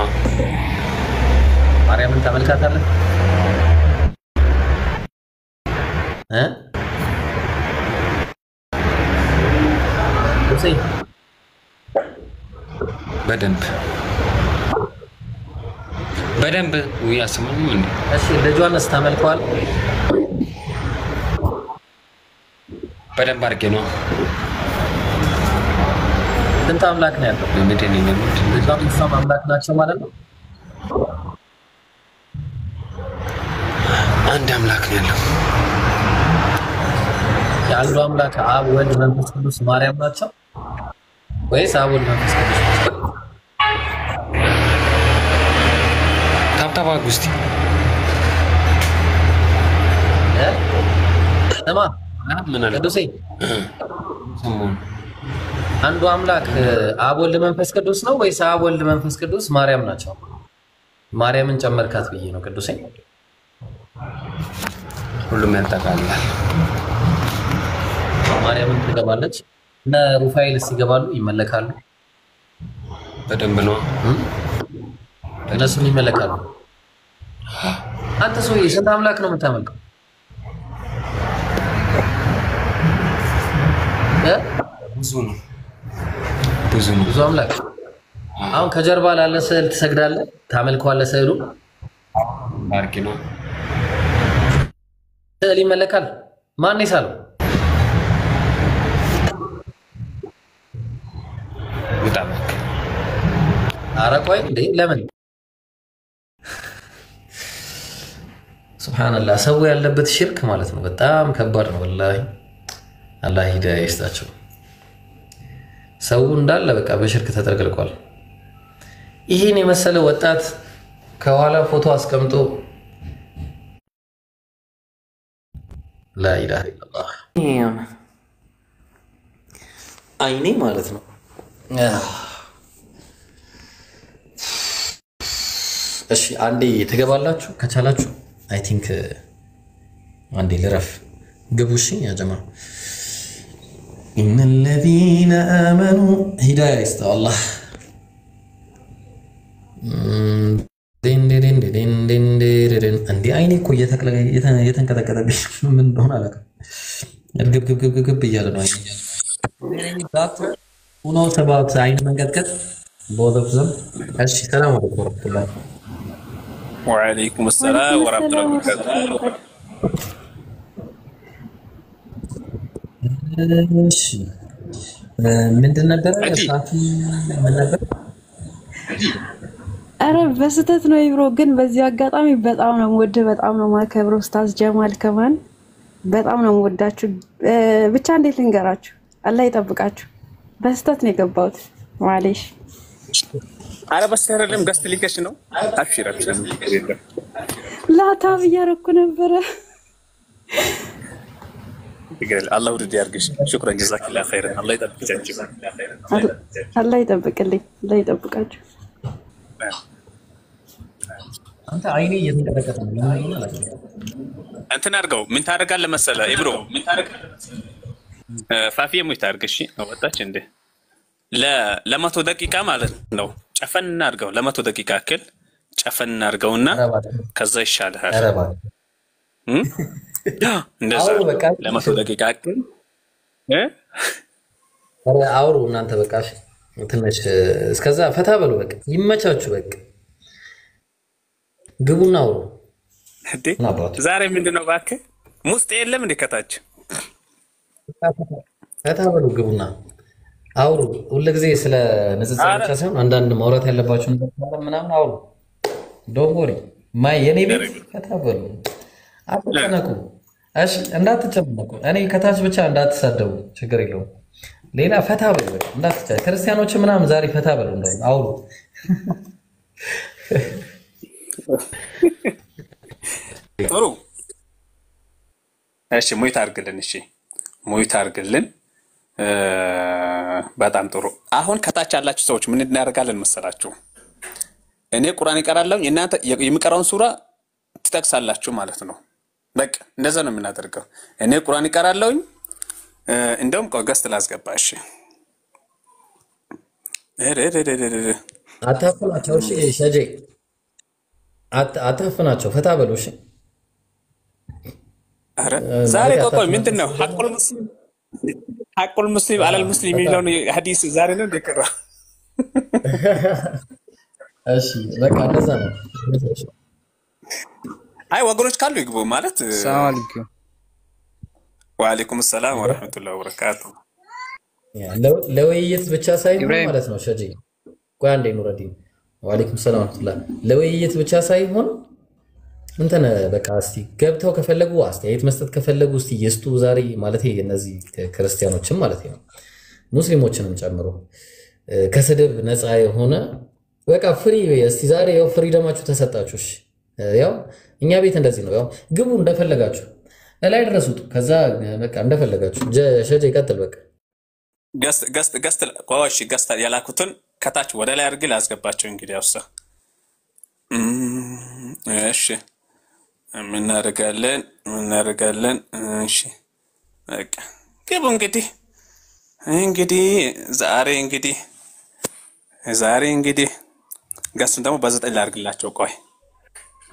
ማርያምን ታመልካታለህ ወሰይ በደንብ ያስመንም እንዴ እሺ ልጇንስ ታመልከዋል በደንብ አድርጌ ነው ስንት አምላክ ነው ያለው ልጇም እሷም አምላክ ናቸው ማለት ነው አንድ አምላክ ነው ያለው ያለው አምላክ አብ ወልድ መንፈስ ቅዱስ ማርያም ናቸው ወይስ አብ ወልድ መንፈስ ቅዱስ ታብታባ ጉስቲ ለማ ምን አለ ቅዱሴ አንዱ አምላክ አብ ወልድ መንፈስ ቅዱስ ነው ወይስ አብ ወልድ መንፈስ ቅዱስ ማርያም ናቸው ማርያምን ጨመርካት ብዬ ነው ቅዱሴ ሁሉም ያጠቃልላል ማርያምን ትገባለች እና ሩፋኤልስ ይገባሉ ይመለካሉ በደንብ ነው እነሱም ይመለካሉ አንተ ሰውዬ ስንት አምላክ ነው የምታመልከው ብዙ አምላክ አሁን ከጀርባ ላለ ስዕል ትሰግዳለህ ታመልከዋለህ ስዕሉ ባርኪ ነው ስዕል ይመለካል ማን ይሳለው ይጣበቅ አረቆይ እንዴ ለምን ሱብሃንአላህ ሰው ያለበት ሽርክ ማለት ነው በጣም ከባድ ነው ወላሂ አላህ ሂዳያ ይስጣቸው ሰው እንዳለ በቃ በሽርክ ተጠርቅልቋል ይሄን የመሰለ ወጣት ከኋላ ፎቶ አስቀምጦ لا اله الا الله አይኔ ማለት ነው እሺ አንዴ ትገባላችሁ ከቻላችሁ አይ ቲንክ አንዴ ልረፍ ግቡሽ ያ ጀማ ان الذين امنوا هدايه است الله ዲን ዲን ዲን ዲን ዲን እንዴ አይኔ እኮ እየተንቀጠቀጠብኝ ምን እንደሆነ አላውቅም እርግብግብግብ እያለ ነው አይኔ ዳክተር ሆኖ ተባውት አይን መንቀጥቀጥ both of them እሺ ሰላም አለይኩም ወራህመቱላህ ወአለይኩም ሰላም ወራህመቱላህ ወበረካቱህ እሺ ምንድን ነበር ሳፊ ምን ነበር አረ በስተት ነው ይብሮ ግን በዚህ አጋጣሚ በጣም ነው ወደ በጣም ነው ማከብሮ ኡስታዝ ጀማል ከማን በጣም ነው ወዳችሁ ብቻ እንዴት ልንገራችሁ አላህ ይጠብቃችሁ በስተት ነው የገባሁት ማለሽ አረ በስተረለም ጋስት ሊከሽ ነው አብሽር ላታብ እያረኩ ነበረ ይገል አላህ ወደ ያርግሽ ሽክራን ጀዛከላህ ኸይረን አላህ ይጠብቃችሁ አላህ ይጠብቅልኝ አላህ ይጠብቃችሁ አንተ አይኔ እየተንቀጠቀጠ ነው እንትን አድርገው ምን ታደርጋለህ መሰለህ ኢብሮ ምን ታደርጋለህ ፋፊዬ ምን ታደርግሽ ወጣች እንዴ ለመቶ ደቂቃ ማለት ነው ጨፈን እናድርገው ለመቶ ደቂቃ አክል ጨፈን እናድርገውና ከዛ ይሻልሃል እንደዛ ለመቶ ደቂቃ አክል አውሩ እናንተ በቃ ትንሽ እስከዛ ፈታ በሉ በቃ ይመቻችሁ በቃ ግቡና አውሩ እንዴ ዛሬ ምንድነው እባክህ ሙስጥ የለም እንደ ከታች ፈታ በሉ ግቡና አውሩ ሁሉ ጊዜ ስለ ንጽጽር ብቻ ሳይሆን አንዳንድ ማውራት ያለባችሁ ነገር ምናምን አውሩ ዶንት ወሪ ማይ የኔ ቤት ፈታ በሉ አትጨነቁ እሺ እንዳትጨነቁ እኔ ከታች ብቻ እንዳትሳደቡ ችግር የለውም ሌላ ፈታ በሉ እንዳትጨነቁ ክርስቲያኖች ምናምን ዛሬ ፈታ በሉ እንደው አውሩ ጥሩ እሺ ሞይት አርግልን እሺ ሞይት አርግልን በጣም ጥሩ። አሁን ከታች ያላችሁ ሰዎች ምን እናደርጋለን መሰላችሁ? እኔ ቁርአን ይቀራለሁ፣ እናንተ የሚቀራውን ሱራ ትጠቅሳላችሁ ማለት ነው። በቃ እንደዛ ነው የምናደርገው። እኔ ቁርአን ይቀራለሁ፣ እንደውም ገስት ላስገባ። እሺ አታፍናቸው። እሺ ሸጄ አታፍናቸው፣ ፈታ በሉ። እሺ አረ ዛሬ ቆይ ምንድን ነው ሐቁል ሙስሊም አለል ሙስሊም የሚለውን ሐዲስ ዛሬ ነው እንደቀራ? እሺ በቃ እንደዛ ነው። አይ ወገኖች ካሉ ይግቡ ማለት። ሰላም አለይኩም። ወአለይኩም ሰላም ወራህመቱላሂ ወበረካቱ። ለውይይት ብቻ ሳይሆን ማለት ነው ሸጂ። ቆይ አንዴ ኑረዲን። ወአለይኩም ሰላም ወራህመቱላሂ። ለውይይት ብቻ ሳይሆን እንተነ በቃ እስቲ ገብተው ከፈለጉ አስተያየት መስጠት ከፈለጉ እስቲ ይስጡ። ዛሬ ማለት እነዚህ ክርስቲያኖችም ማለት ነው ሙስሊሞችንም ጨምሮ ከስድብ ነፃ የሆነ በቃ ፍሪ እስቲ ዛሬ ያው ፍሪደማችሁ ተሰጣችሁ። እሺ ያው እኛ ቤት እንደዚህ ነው። ያው ግቡ እንደፈለጋችሁ ላይ ድረሱት። ከዛ በቃ እንደፈለጋችሁ ሸጄ ይቀጥል። በቃ ገስት ያላኩትን ከታች ወደ ላይ አድርጌ ላስገባቸው። እንግዲህ ያውሳ እሺ ምን እናደርጋለን? እሺ በቃ ግቡ። እንግዲህ ዛሬ ገስቱን ደግሞ በ9 ላድርግላቸው። ቆይ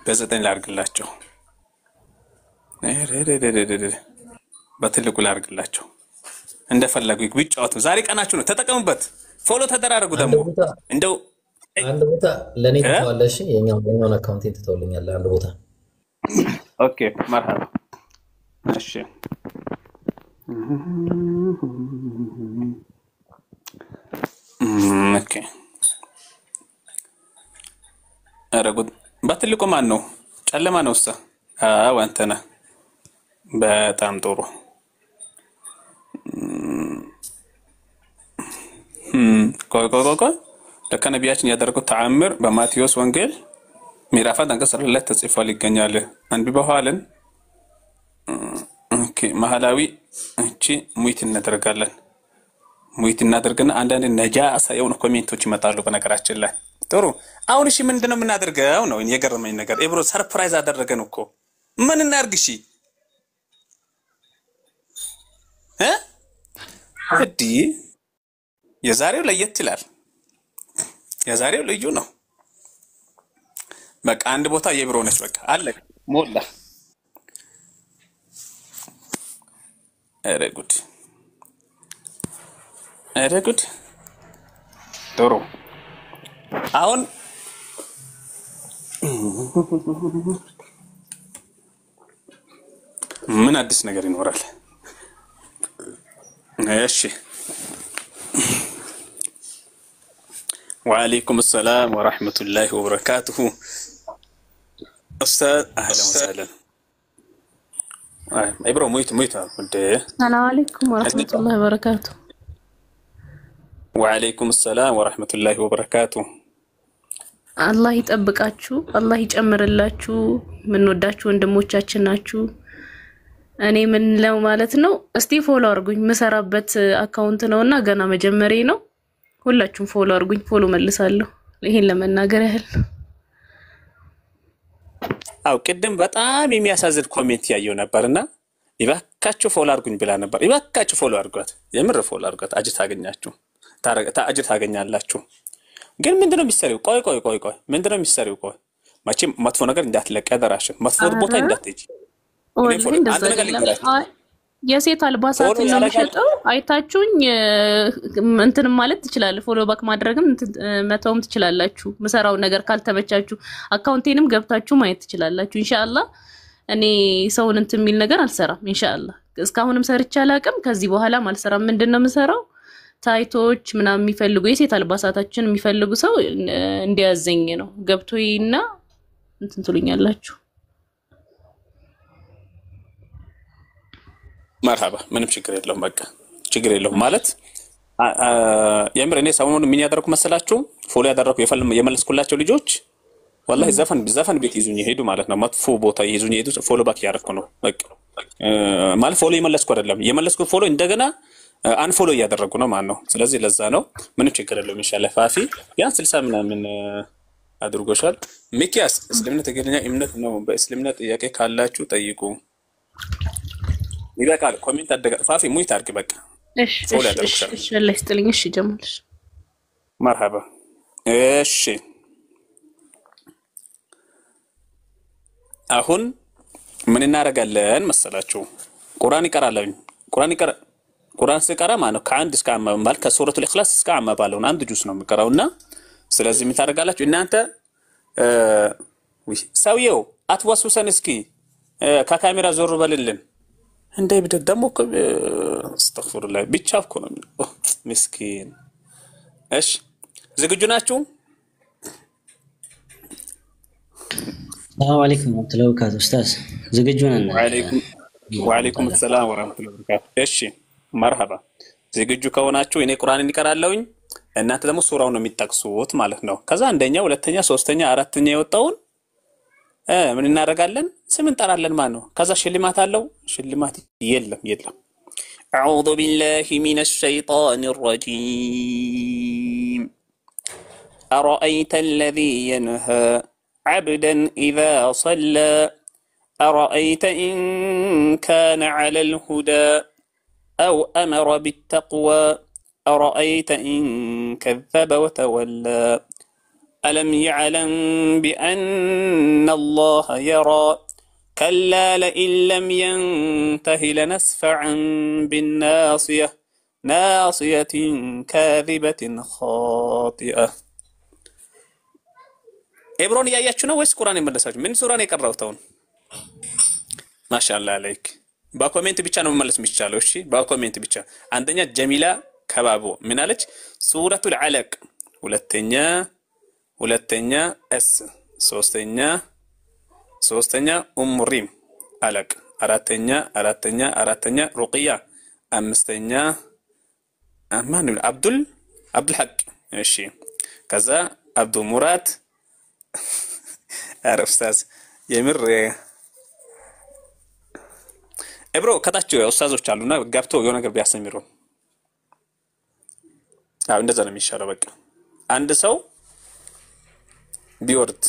በ9 ላድርግላቸው፣ በትልቁ ላድርግላቸው። እንደፈለጉ ቢጫወቱ ዛሬ ቀናችሁ ነው፣ ተጠቀሙበት። ፎሎ ተደራረጉ። ደግሞ እንደው አንድ ቦታ ለኔ ተዋለሽ፣ የኛውን አካውንቴን ትተውልኛል አንድ ቦታ። ኦኬ መርሐባ። እሺ ኦኬ አረጉት። በትልቁ ማን ነው? ጨለማ ነው እሷ። አዎ አንተ ነህ። በጣም ጥሩ። ቆይ ለካ ነቢያችን ያደረጉት ተአምር በማቴዎስ ወንጌል ምዕራፍ 1 ላይ ተጽፏል ይገኛል። አንብበዋልን? ኦኬ መሐላዊ እቺ ሙይት እናደርጋለን። ሙይት እናደርግና አንዳንድ ነጃሳ የሆኑ ኮሜንቶች ይመጣሉ በነገራችን ላይ። ጥሩ አሁን እሺ ምንድነው የምናደርገው ነው የገረመኝ ነገር። ኤብሮ ሰርፕራይዝ አደረገን እኮ። ምን እናርግ? እሺ እዲ የዛሬው ለየት ይላል። የዛሬው ልዩ ነው። በቃ አንድ ቦታ የኤብሮ ነች። በቃ አለ ሞላ። ኧረ ጉድ ጥሩ። አሁን ምን አዲስ ነገር ይኖራል? እሺ وعليكم السلام ورحمة الله وبركاته أستاذ أهلا وسهلا. إبرو مويت السلام عليكم ورحمة الله وبركاته. وعليكم السلام ورحمة الله وبركاته. الله يطبقاችሁ፣ الله ይጨምርላችሁ። ምን ወዳችሁ ወንድሞቻችን ናችሁ። እኔ ምን ለው ማለት ነው እስቲ ፎሎ አድርጉኝ። መሰራበት አካውንት ነውና ገና መጀመሪያ ነው። ሁላችሁም ፎሎ አድርጉኝ፣ ፎሎ መልሳለሁ። ይሄን ለመናገር ያህል። አው ቅድም በጣም የሚያሳዝን ኮሜንት ያየው ነበርና ይባካችሁ ፎሎ አድርጉኝ ብላ ነበር። ይባካችሁ ፎሎ አድርጓት፣ የምር ፎሎ አድርጓት። አጅር ታገኛላችሁ። ግን ምንድነው የሚሰሪው? ቆይ ምንድነው የሚሰሪው? ቆይ መቼም መጥፎ ነገር እንዳትለቀ ያደራሽን፣ መጥፎ ቦታ እንዳትሄጂ። የሴት አልባሳት ነው የሚሸጠው። አይታችሁኝ እንትን ማለት ትችላለህ። ፎሎ ባክ ማድረግም መተውም ትችላላችሁ። መሰራው ነገር ካልተመቻችሁ አካውንቴንም ገብታችሁ ማየት ትችላላችሁ። ኢንሻአላህ እኔ ሰውን እንትን የሚል ነገር አልሰራም። ኢንሻአላህ እስካሁንም ሰርቼ አላቅም፣ ከዚህ በኋላም አልሰራም። ምንድነው የምሰራው? ታይቶች ምናምን የሚፈልጉ የሴት አልባሳታችን የሚፈልጉ ሰው እንዲያዘኝ ነው። ገብቶይና እንትን ትሉኛላችሁ። መርሐባ ምንም ችግር የለውም። በቃ ችግር የለውም ማለት የምር እኔ ሰሞኑን ምን ያደረኩ መሰላችሁ? ፎሎ ያደረኩ የመለስኩላቸው ልጆች ወላሂ ዘፈን ቤት ይዙኝ ሄዱ ማለት ነው። መጥፎ ቦታ ይዙኝ ሄዱ። ፎሎ ባክ ያደረኩ ነው። በቃ ማለት ፎሎ የመለስኩ አይደለም። የመለስኩ ፎሎ እንደገና አንፎሎ እያደረጉ ነው ማለት ነው። ስለዚህ ለዛ ነው ምንም ችግር የለውም። ኢንሻአላህ ፋፊ ያን 60 ምናምን አድርጎሻል። ሚኪያስ እስልምና ትክክለኛ እምነት ነው። በእስልምና ጥያቄ ካላችሁ ጠይቁ። ይበቃል። ኮሜንት አደጋ ፋፊ ሙይት አድርግ በቃ። እሺ አላህ ይስጥልኝ። እሺ ጀማልሽ መርሐባ። እሺ አሁን ምን እናደርጋለን መሰላችሁ? ቁርአን ይቀራለኝ። ቁርአን ሲቀራ ማለት ነው ከአንድ እስከ አማ ማለት ከሱረቱል ኢኽላስ እስከ አማ ባለውን አንድ ጁዝ ነው የሚቀራውና ስለዚህ ምን ታደርጋላችሁ እናንተ? ሰውየው አትወስውሰን እስኪ ከካሜራ ዞር በልልን እንደ ይብደ ደሞ አስተግፊሩላህ ብቻ እኮ ነው ምስኪን። እሺ ዝግጁ ናችሁ? ሰላም አለይኩም ወራህመቱላሂ ወበረካቱ። ኡስታዝ ዝግጁ ነን? ወአለይኩም ሰላም ወራህመቱላሂ ወበረካቱ። እሺ መርሐባ። ዝግጁ ከሆናችሁ እኔ ቁርአን እንቀራለሁኝ እናንተ ደግሞ ሱራውን ነው የሚጠቅሱት ማለት ነው። ከዛ አንደኛ፣ ሁለተኛ፣ ሶስተኛ፣ አራተኛ የወጣውን ምን እናደርጋለን? ስም እንጠራለን ማለት ነው። ከዛ ሽልማት አለው። ሽልማት የለም። አዑዙ ቢላሂ ሚነሽ ሸይጣኒር ረጂም አረአይተ አለዚ የንሃ عبدا إذا صلى أرأيت إن كان على الهدى أو أمر بالتقوى أرأيت إن كذب وتولى ألم يعلم بأن الله يرى كلا لئن لم ينته لنسفعا بالناصية ناصية كاذبة خاطئة ኤብሮን ያያችሁ ነው ወይስ ቁርአን የመለሳችሁ? ምን ሱራ ነው የቀራውታው? ማሻአላህ አለይክ። በኮሜንት ብቻ ነው መመለስ የሚቻለው። እሺ በኮሜንት ብቻ። አንደኛ ጀሚላ ከባቦ ምን አለች? ሱረቱል አለቅ። ሁለተኛ እስ ሶስተኛ ኡሙሪም አለቅ። አራተኛ ሩቅያ። አምስተኛ ማን ነው? አብዱል ሐቅ። እሺ ከዛ አብዱ ሙራት አረፍሳስ የምር ኤብሮ ከታች ኡስታዞች አሉና ገብቶ የሆነ ነገር ቢያስተምሩ እንደዛ ነው የሚሻለው። በቃ አንድ ሰው ቢወርድ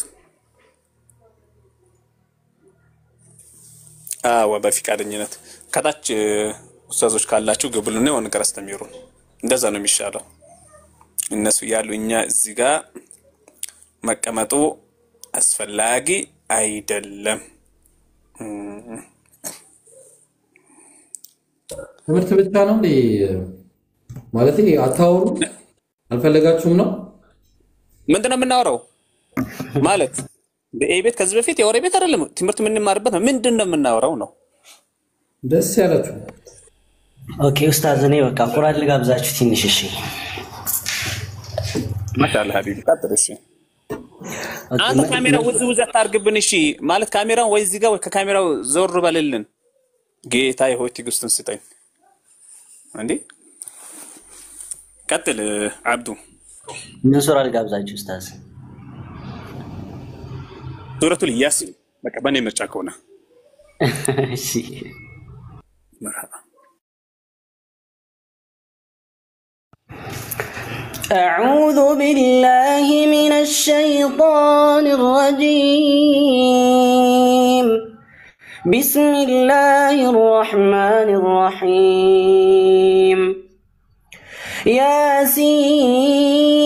በፍቃደኝነት ከታች ኡስታዞች ካላችሁ ግብሉና የሆነ ነገር አስተምሩ። እንደዛ ነው የሚሻለው። እነሱ ያሉ እኛ እዚህ ጋር መቀመጡ አስፈላጊ አይደለም። ትምህርት ብቻ ነው እንዴ ማለት? አታወሩ አልፈለጋችሁም ነው? ምንድነው የምናወራው ማለት? በኤቤት ከዚህ በፊት የወሬ ቤት አይደለም ትምህርት የምንማርበት ነው። ምንድነው የምናወራው ነው? ደስ ያላችሁ። ኦኬ ኡስታዝ እኔ በቃ ቁርአን ልጋብዛችሁ ትንሽ። እሺ ማሻአላህ ሀቢቢ ቀጥል። እሺ አንተ ካሜራው ውዝ አታርግብን። እሺ ማለት ካሜራው ወይ እዚህ ጋር ወይ ከካሜራው ዞር በልልን። ጌታ ሆይ ትዕግስቱን ስጠኝ። እንዴ ቀጥል አብዱ። ምን ሱራ ልጋብዛችሁ ኡስታዝ? ሱረቱል ያሲን በቃ በኔ ምርጫ ከሆነ እሺ መርሐባ። أعوذ بالله من الشيطان الرجيم بسم الله الرحمن الرحيم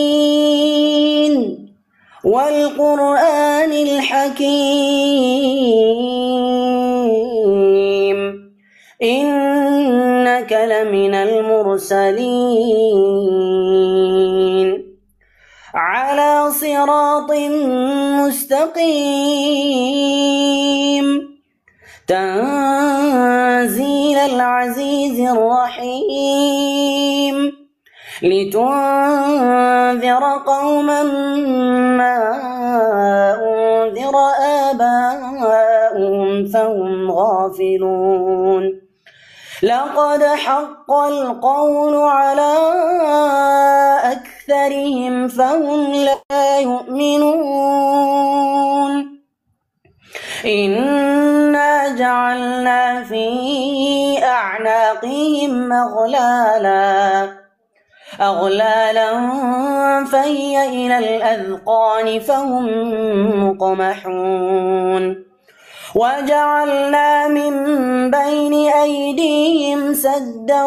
ياسين والقرآن الحكيم إنك لمن المرسلين على صراط مستقيم تنزيل العزيز الرحيم لتنذر قوما ما أنذر آباؤهم فهم غافلون لقد حق القول على أكثرهم فهم لا يؤمنون إنا جعلنا في أعناقهم أعناقهم أغلالا فهي إلى الأذقان فهم مقمحون وجعلنا من بين أيديهم سدا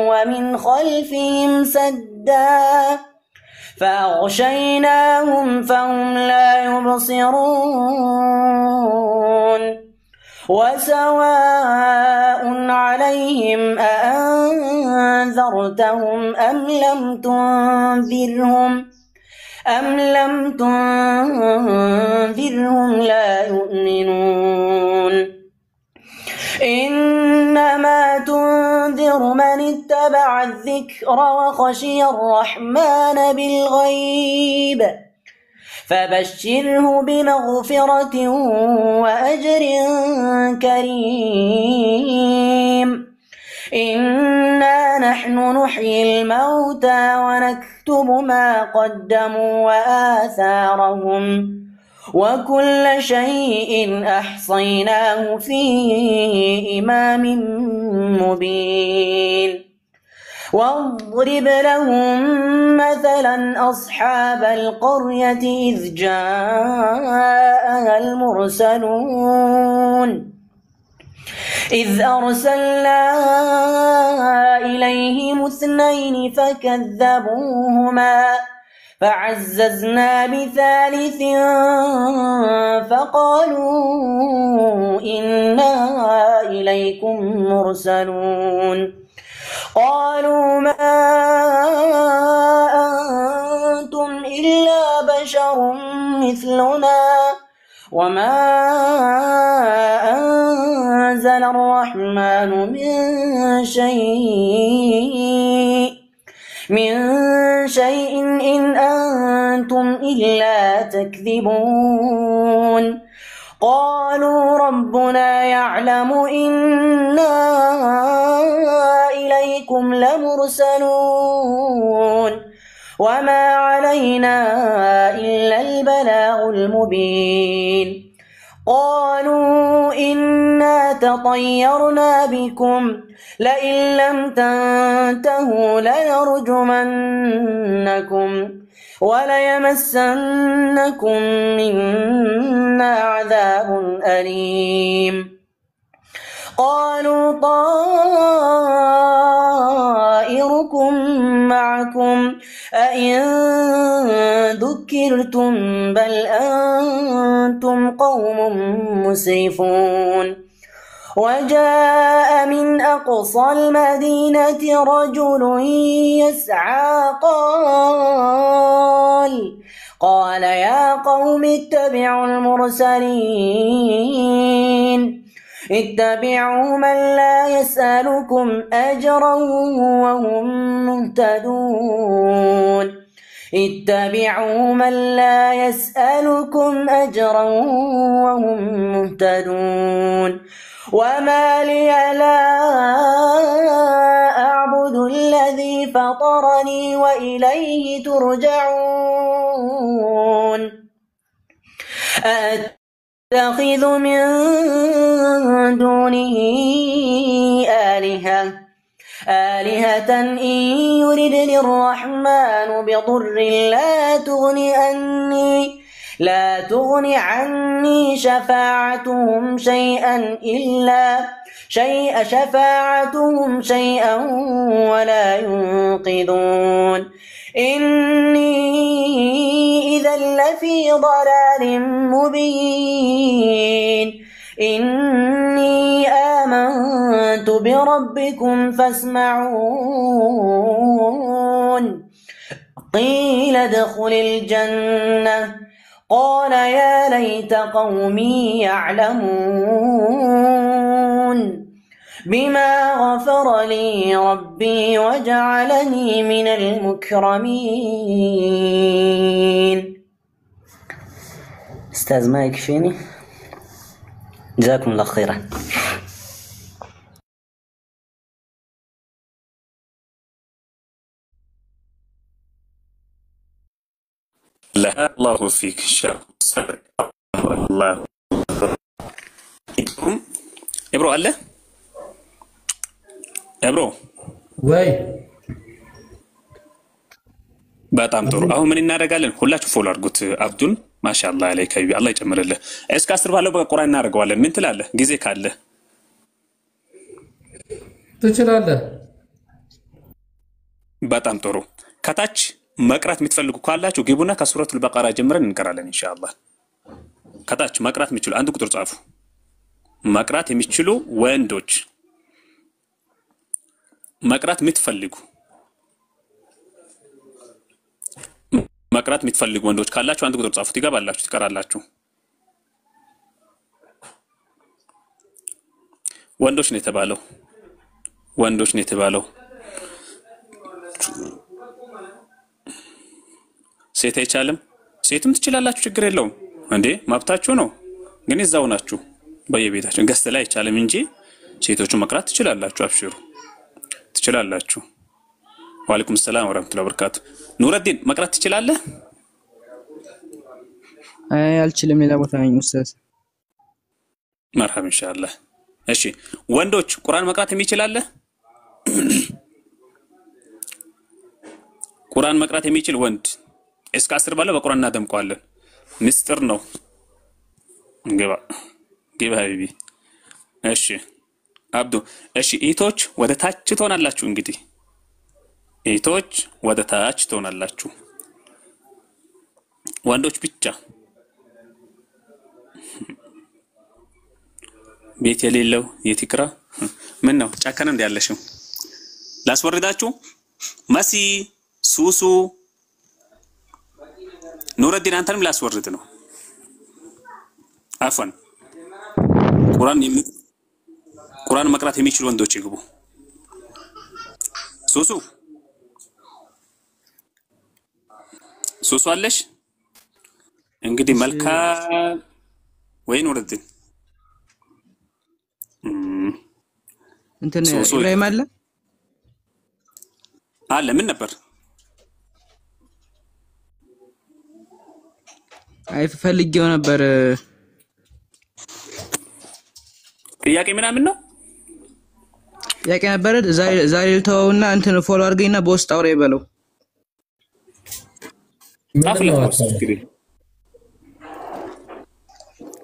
ومن خلفهم سدا فأغشيناهم فهم لا يبصرون وسواء عليهم أأنذرتهم أم لم تنذرهم لا يؤمنون إنما تنذر من اتبع الذكر وخشي الرحمن بالغيب فبشره بمغفرة وأجر كريم إنا نحن نحيي الموتى ونكتب ما قدموا وآثارهم وكل شيء أحصيناه في إمام مبين واضرب لهم مثلا أصحاب القرية إذ جاءها المرسلون إذ أرسلنا إليهم 2 فكذبوهما فعززنا بثالث فقالوا إنا إليكم مرسلون قالوا ما أنتم إلا بشر مثلنا وما أنزل الرحمن من شيء إن أنتم إلا تكذبون قالوا ربنا يعلم إنا إليكم لمرسلون وما علينا إلا البلاغ المبين قالوا إنا تطيرنا بكم لئن لم تنتهوا لنرجمنكم وليمسنكم منا عذاب أليم قالوا طائركم معكم أئن ذكرتم بل أنتم قوم مسرفون وجاء من أقصى المدينة رجل يسعى قال يا قوم اتبعوا المرسلين اتبعوا من لا يسألكم أجرا وهم مهتدون اتبعوا من لا يسألكم أجرا وهم مهتدون وما لي لا أعبد الذي فطرني وإليه ترجعون أتخذ من دونه آلهة إن يردني الرحمن بضر لا تغني عني شفاعتهم شيئا ولا ينقذون إني إذا لفي ضلال مبين إني آمنت بربكم فاسمعون قيل ادخل الجنة قال يا ليت قومي يعلمون بما غفر لي ربي وجعلني من المكرمين. أستاذ ما يكفيني؟ جزاكم الله خيرا. لا الله فيك شر الله إبرو الله እብሮ ወይ በጣም ጥሩ። አሁን ምን እናደርጋለን? ሁላችሁ ፎሎ አድርጉት አብዱን። ማሻአላህ አለይከ አላህ ይጨምርልህ። እስከ 10 ባለው በቁርአን እናደርገዋለን። ምን ትላለህ? ጊዜ ካለ ትችላለህ። በጣም ጥሩ። ከታች መቅራት የምትፈልጉ ካላችሁ ግቡና ከሱረቱል በቀራ ጀምረን እንቀራለን ኢንሻአላህ። ከታች መቅራት የሚችሉ አንድ ቁጥር ጻፉ። መቅራት የሚችሉ ወንዶች፣ መቅራት የምትፈልጉ መቅራት የምትፈልጉ ወንዶች ካላችሁ አንድ ቁጥር ጻፉ። ትገባላችሁ፣ ትቀራላችሁ። ወንዶች ነው የተባለው፣ ወንዶች ነው የተባለው። ሴት አይቻልም? ሴትም ትችላላችሁ፣ ችግር የለውም እንዴ፣ መብታችሁ ነው። ግን እዛው ናችሁ በየቤታችሁ። ገስት ላይ አይቻልም እንጂ ሴቶቹ መቅራት ትችላላችሁ። አብሽሩ፣ ትችላላችሁ። ወአለይኩም ሰላም ወራህመቱላሂ ወበረካቱ። ኑረዲን መቅራት ትችላለህ? አይ አልችልም፣ ሌላ ቦታ ነኝ ኡስታዝ። መርሐባ ኢንሻአላህ። እሺ ወንዶች ቁርአን መቅራት የሚችላለ? ቁርአን መቅራት የሚችል ወንድ እስከ 10 ባለው በቁርአን እናደምቀዋለን። ምስጢር ነው። ግባ ግባ ሀቢቢ። እሺ አብዱ። እሺ ኢቶች ወደ ታች ትሆናላችሁ። እንግዲህ ኢቶች ወደ ታች ትሆናላችሁ፣ ወንዶች ብቻ። ቤት የሌለው የትክራ ምን ነው ጫካን እንደ ያለሽው? ላስወርዳችሁ። መሲ ሱሱ ኑረዲን አንተንም ላስወርድ ነው። አፈን ቁርአን መቅራት የሚችሉ ወንዶች ይግቡ። ሱሱ ሱሱ አለሽ? እንግዲህ መልካም ወይ ኑረዲን እንትን ኢብራሂም አለ አለ። ምን ነበር? አይ ፈልጌው ነበር። ጥያቄ ምናምን ነው? ጥያቄ ነበር። ዛሬ ልተውና እንትን ፎሎ አድርገኝና በውስጥ አውራ ይበለው።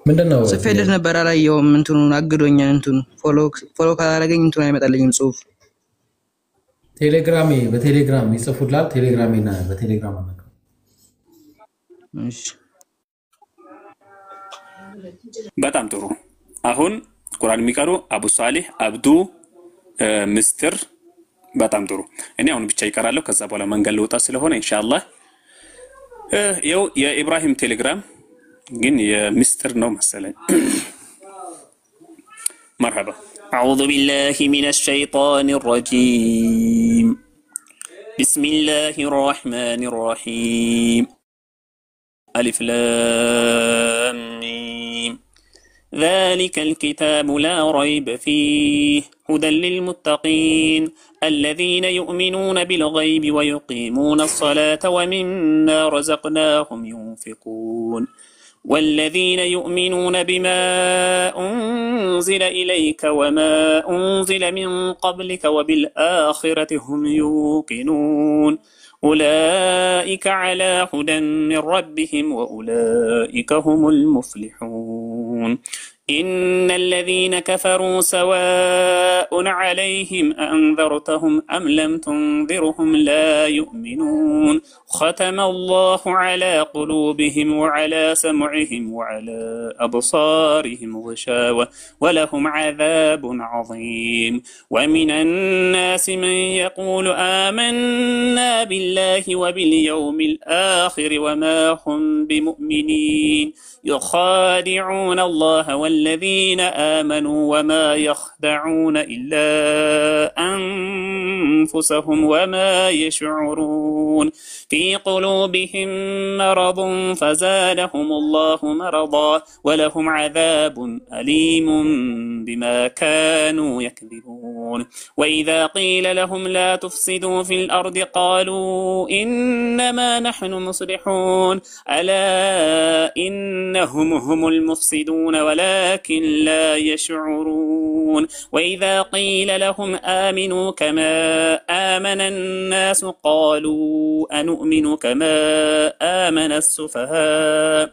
ምንድነው? ጽፌልህ ነበር አላየሁም። እንትኑን አግዶኛል። እንትኑ ፎሎ ካላደረገኝ እንትኑ አይመጣልኝም ጽሁፍ። ቴሌግራም በቴሌግራም ይጽፉላል። ቴሌግራምና በቴሌግራም አመጣ። እሺ በጣም ጥሩ። አሁን ቁርአን የሚቀሩ አቡ ሷሊህ፣ አብዱ፣ ምስጢር። በጣም ጥሩ። እኔ አሁን ብቻ ይቀራለሁ። ከዛ በኋላ መንገድ ልወጣ ስለሆነ ኢንሻአላህ ይኸው የኢብራሂም ቴሌግራም ግን የምስጢር ነው መሰለኝ። مرحبا. أعوذ بالله من الشيطان الرجيم. بسم الله الرحمن الرحيم. ألف لام ميم. ذلك الكتاب لا ريب فيه هدى للمتقين الذين يؤمنون بالغيب ويقيمون الصلاة ومما رزقناهم ينفقون والذين يؤمنون بما أنزل إليك وما أنزل من قبلك وبالآخرة هم يوقنون أولئك على هدى من ربهم وأولئك هم المفلحون إن الذين كفروا سواء عليهم أأنذرتهم أم لم تنذرهم لا يؤمنون ختم الله على قلوبهم وعلى سمعهم وعلى أبصارهم غشاوة ولهم عذاب عظيم ومن الناس من يقول آمنا بالله وباليوم الآخر وما هم بمؤمنين يخادعون الله والذين آمنوا وما يخدعون إلا أنفسهم وما يشعرون في قلوبهم مرض فزادهم الله مرضا ولهم عذاب أليم بما كانوا يكذبون وإذا قيل لهم لا تفسدوا في الأرض قالوا إنما نحن مصلحون ألا إنهم هم المفسدون ولا ولكن لا يشعرون وإذا قيل لهم آمنوا كما آمن الناس قالوا أنؤمن كما آمن السفهاء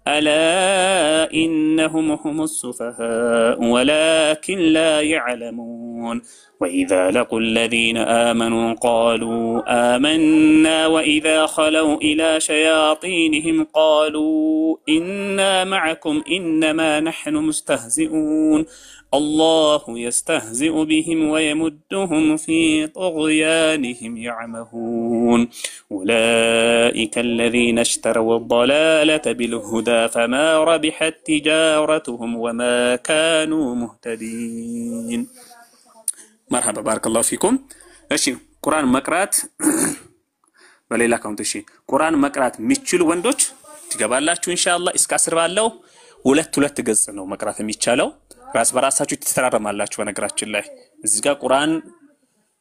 ألا إنهم هم السفهاء ولكن لا يعلمون وإذا لقوا الذين آمنوا قالوا آمنا وإذا خلوا إلى شياطينهم قالوا إنا معكم إنما نحن مستهزئون الله يستهزئ بهم ويمدهم في طغيانهم يعمهون أولئك الذين اشتروا الضلالة بالهدى فما ربحت تجارتهم وما كانوا مهتدين. مرحبا بارك الله فيكم. እሺ ቁርአን መቅራት በሌላ አካውንት እሺ ቁርአን መቅራት የሚችሉ ወንዶች ትገባላችሁ ኢንሻአላህ እስከ 10 ባለው ሁለት ገጽ ነው መቅራት የሚቻለው ራስ በራሳችሁ ትተራረማላችሁ በነገራችን ላይ እዚህ ጋር ቁርአን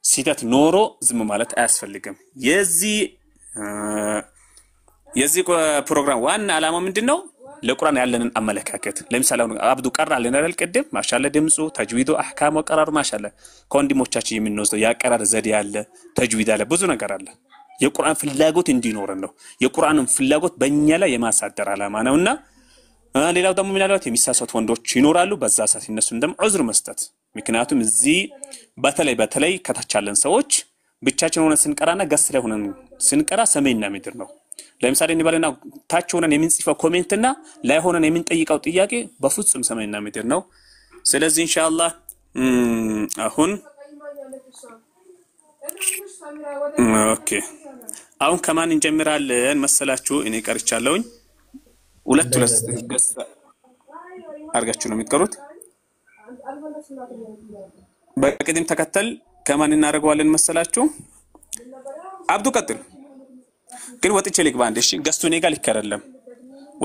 ሲተት ኖሮ ዝም ማለት አያስፈልግም የዚህ ፕሮግራም ዋና ዓላማ ምንድነው ለቁርአን ያለንን አመለካከት ለምሳሌ አብዱ ቀራልን አይደል ቀደም ማሻአላ ድምጹ ተጅዊዱ አህካም ወቀራር ማሻአላ ከወንድሞቻችን የምንወስደው ያቀራር ዘዴ ያለ ተጅዊድ አለ ብዙ ነገር አለ የቁርአን ፍላጎት እንዲኖር ነው የቁርአንን ፍላጎት በእኛ ላይ የማሳደር ዓላማ ነውና ሌላው ደግሞ ምናልባት የሚሳሳቱ ወንዶች ይኖራሉ በዛ ሰዓት እነሱ እንደም ዑዝር መስጠት ምክንያቱም እዚህ በተለይ ከታቻለን ሰዎች ብቻችን ሆነን ስንቀራና ገስ ላይ ሆነን ስንቀራ ሰሜንና ምድር ነው ለምሳሌ እንበልና ታች ሆነን የምንጽፈው ኮሜንትና ላይ ሆነን የምንጠይቀው ጥያቄ በፍጹም ሰሜንና ምድር ነው ስለዚህ ኢንሻአላህ አሁን ኦኬ አሁን ከማን እንጀምራለን መሰላችሁ እኔ ቀርቻለሁኝ ሁለት ገስ አርጋችሁ ነው የምትቀሩት በቅድም ተከተል ከማን እናደርገዋለን መሰላችሁ አብዱ ቀጥል ግን ወጥቼ ልግባ አንዴ እሺ ገስቱ እኔ ጋር ልከረለም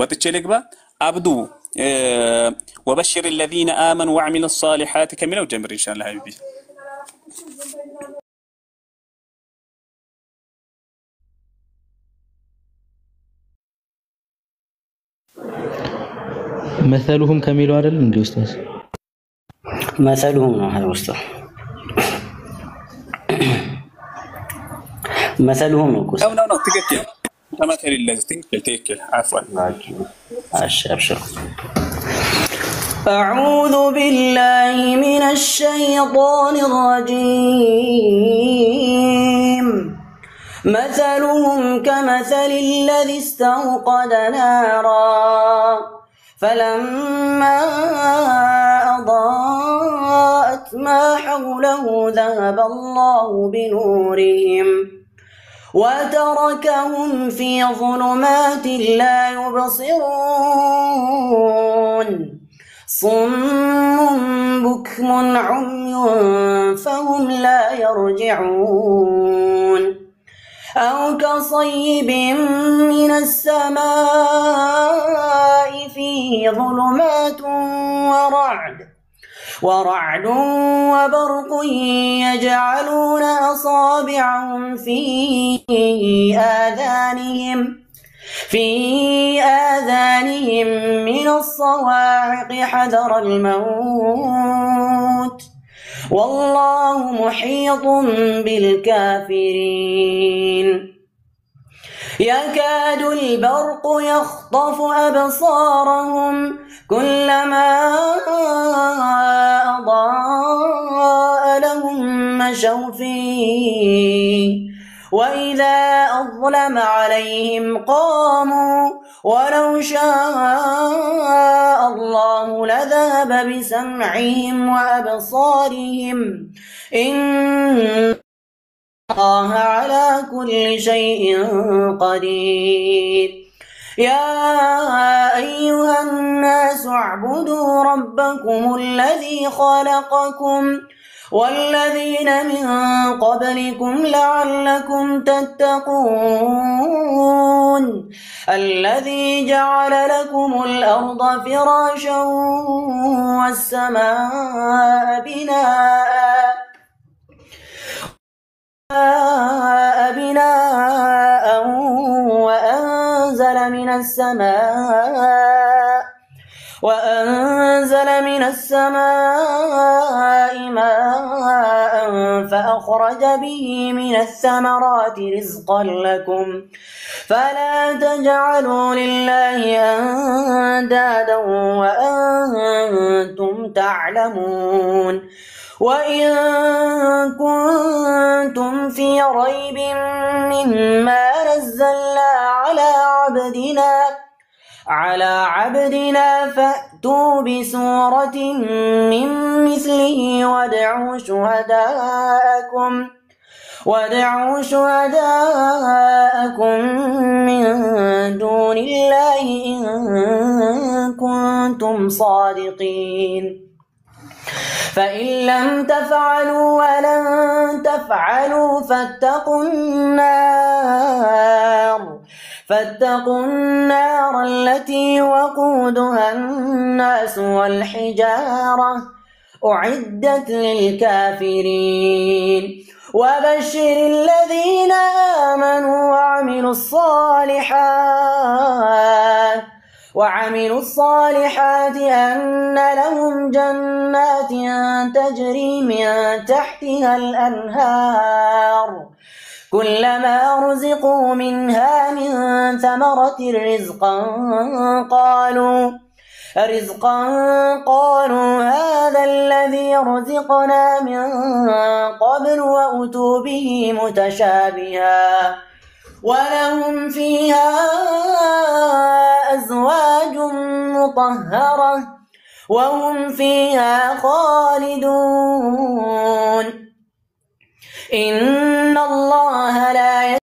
ወጥቼ ልግባ አብዱ وبشر الذين آمنوا وعملوا الصالحات كملوا جمر إن شاء الله حبيبي مثلهم كملوا على اللي أستاذ مثلهم هذا أستاذ مثلهم نقص لا تكتل مثل الذي تكتل عفوا أبشر أعوذ بالله من الشيطان الرجيم مثلهم كمثل الذي استوقد نارا فلما أضاءت ما حوله ذهب الله بنورهم وتركهم في ظلمات لا يبصرون صم بكم عمي فهم لا يرجعون أو كصيب من السماء فيه ظلمات ورعد وبرق يجعلون أصابعهم في آذانهم من الصواعق حذر الموت والله محيط بالكافرين يكاد البرق يخطف أبصارهم كلما أضاء لهم مشوا فيه وإذا أظلم عليهم قاموا ولو شاء الله لذهب بسمعهم وأبصارهم إن الله على كل شيء قدير يا أيها الناس اعبدوا ربكم الذي خلقكم والذين من قبلكم لعلكم تتقون الذي جعل لكم الأرض فراشا والسماء بناء وأنزل من السماء وأنزل من السماء ماء فأخرج به من الثمرات رزقا لكم فلا تجعلوا لله أندادا وأنتم تعلمون وإن كنتم في ريب مما نزلنا على عبدنا فأتوا بسورة من مثله وادعوا شهداءكم من دون الله إن كنتم صادقين فإن لم تفعلوا ولن تفعلوا فاتقوا النار التي وقودها الناس والحجارة أعدت للكافرين وبشر الذين آمنوا وعملوا الصالحات أن لهم جنات تجري من تحتها الأنهار كلما رزقوا منها من ثمرة رزقا قالوا هذا الذي رزقنا من قبل وأتوا به متشابها ولهم فيها أزواج مطهرة وهم فيها خالدون إن الله لا